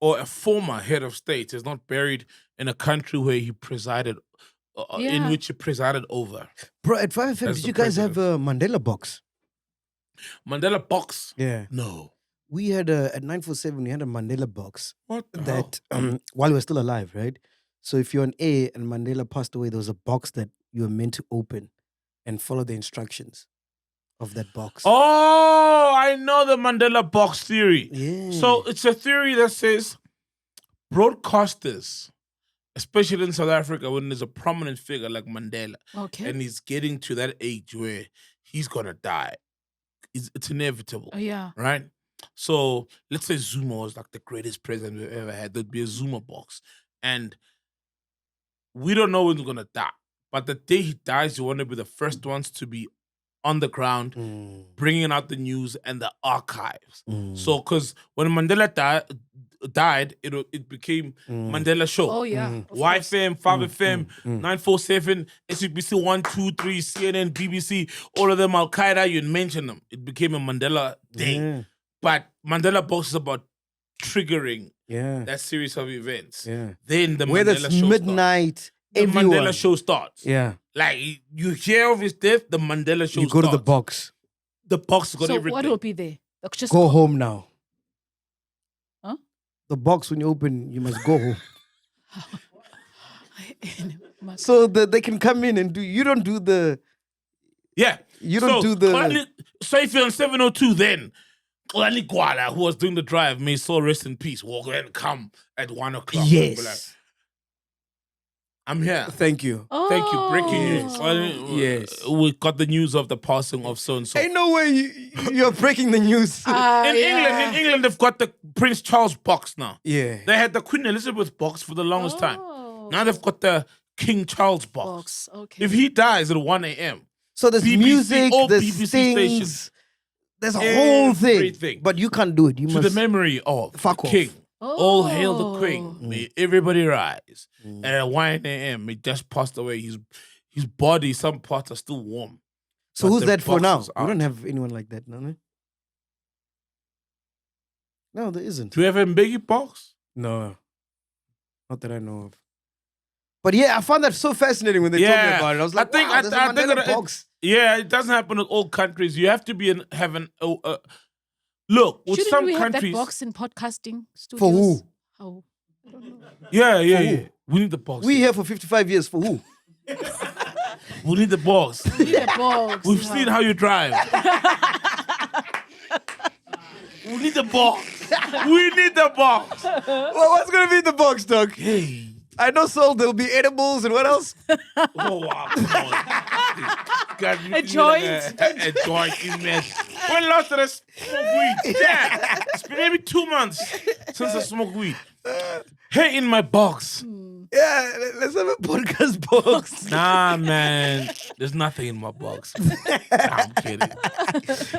or a former head of state is not buried in a country where he presided, in which he presided over. Bro, at 5FM, did you guys have a Mandela box? Mandela box? Yeah. No. We had at 947, we had a Mandela box. What the that while we were still alive, right? So if you're on air and Mandela passed away, there was a box that you were meant to open and follow the instructions of that box. Oh, I know the Mandela box theory. Yeah. So it's a theory that says broadcasters, especially in South Africa, when there's a prominent figure like Mandela, and he's getting to that age where he's gonna die, it's inevitable. Right? So let's say Zuma was like the greatest president we've ever had. There'd be a Zuma box. And we don't know when he's gonna die. But the day he dies, you want to be the first ones to be on the ground, bringing out the news and the archives. So, because when Mandela died, it became Mandela Show. Oh, yeah. YFM, 5FM, 947, SABC 1, 2, 3, CNN, BBC, all of them, Al Qaeda, you mention them. It became a Mandela Day. But Mandela Box is about triggering that series of events. Then the Whether Mandela it's Show midnight, starts. The everyone. Mandela Show starts. Yeah. Like, you hear of his death, the Mandela Show starts. You go to the box. The box got so everything. what will be there? Like, just Go home now. Huh? The box, when you open, you must go home. So that they can come in and do. You don't do the. Yeah. You don't do the. So if you're on 702, then Kolani Gwala, who was doing the drive, may soul rest in peace, will then come at 1 o'clock. Yes. And be like, I'm here. Thank you. Thank you. Breaking news. Yes. We got the news of the passing of so and so. Ain't no way you're breaking the news. In England, they've got the Prince Charles box now. Yeah. They had the Queen Elizabeth box for the longest time. Now they've got the King Charles box. Okay. If he dies at 1 a.m. So there's music, there's BBC things, stations. there's a whole thing. Everything. But you can't do it. You To must. the memory of the King. All hail the Queen. May everybody rise. And at 1 a.m., he just passed away. His body, some parts are still warm. So But who's the that for box now? is We out. don't have anyone like that, no? No, there isn't. Do we have a Biggie box? No. Not that I know of. But yeah, I found that so fascinating when they told me about it. I was like, wow, there's a Mandela box. Yeah, it doesn't happen in all countries. You have to be look, with Shouldn't some we have countries. that box in podcasting studios? For who? Oh, I don't know. Yeah. who? We need the box. We here for 55 years. For who? We need the box. We need a box. We've seen how you drive. We need the box. We need the box. Well, what's going to be in the box, Doc? Hey. I know, Sol, there'll be edibles and what else? Oh, wow. Come on. God, A joint. A joint is mad. When last did I smoke weed? Yeah. It's been maybe 2 months since I smoked weed. Hey, in my box. Yeah, let's have a podcast box. Nah, man. There's nothing in my box. I'm kidding.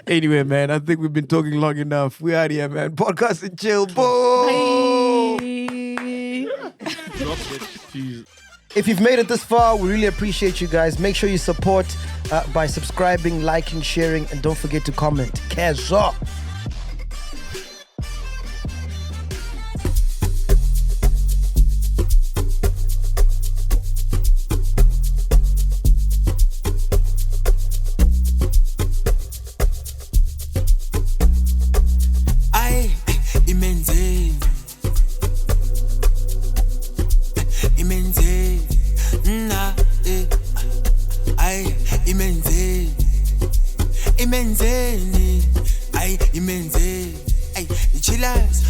Anyway, man, I think we've been talking long enough. We out here, man. Podcast and chill. Boom. If you've made it this far, we really appreciate you guys. Make sure you support by subscribing, liking, sharing, and don't forget to comment. Kezo. Imenzeni, ay imenzeni, ay ichilas.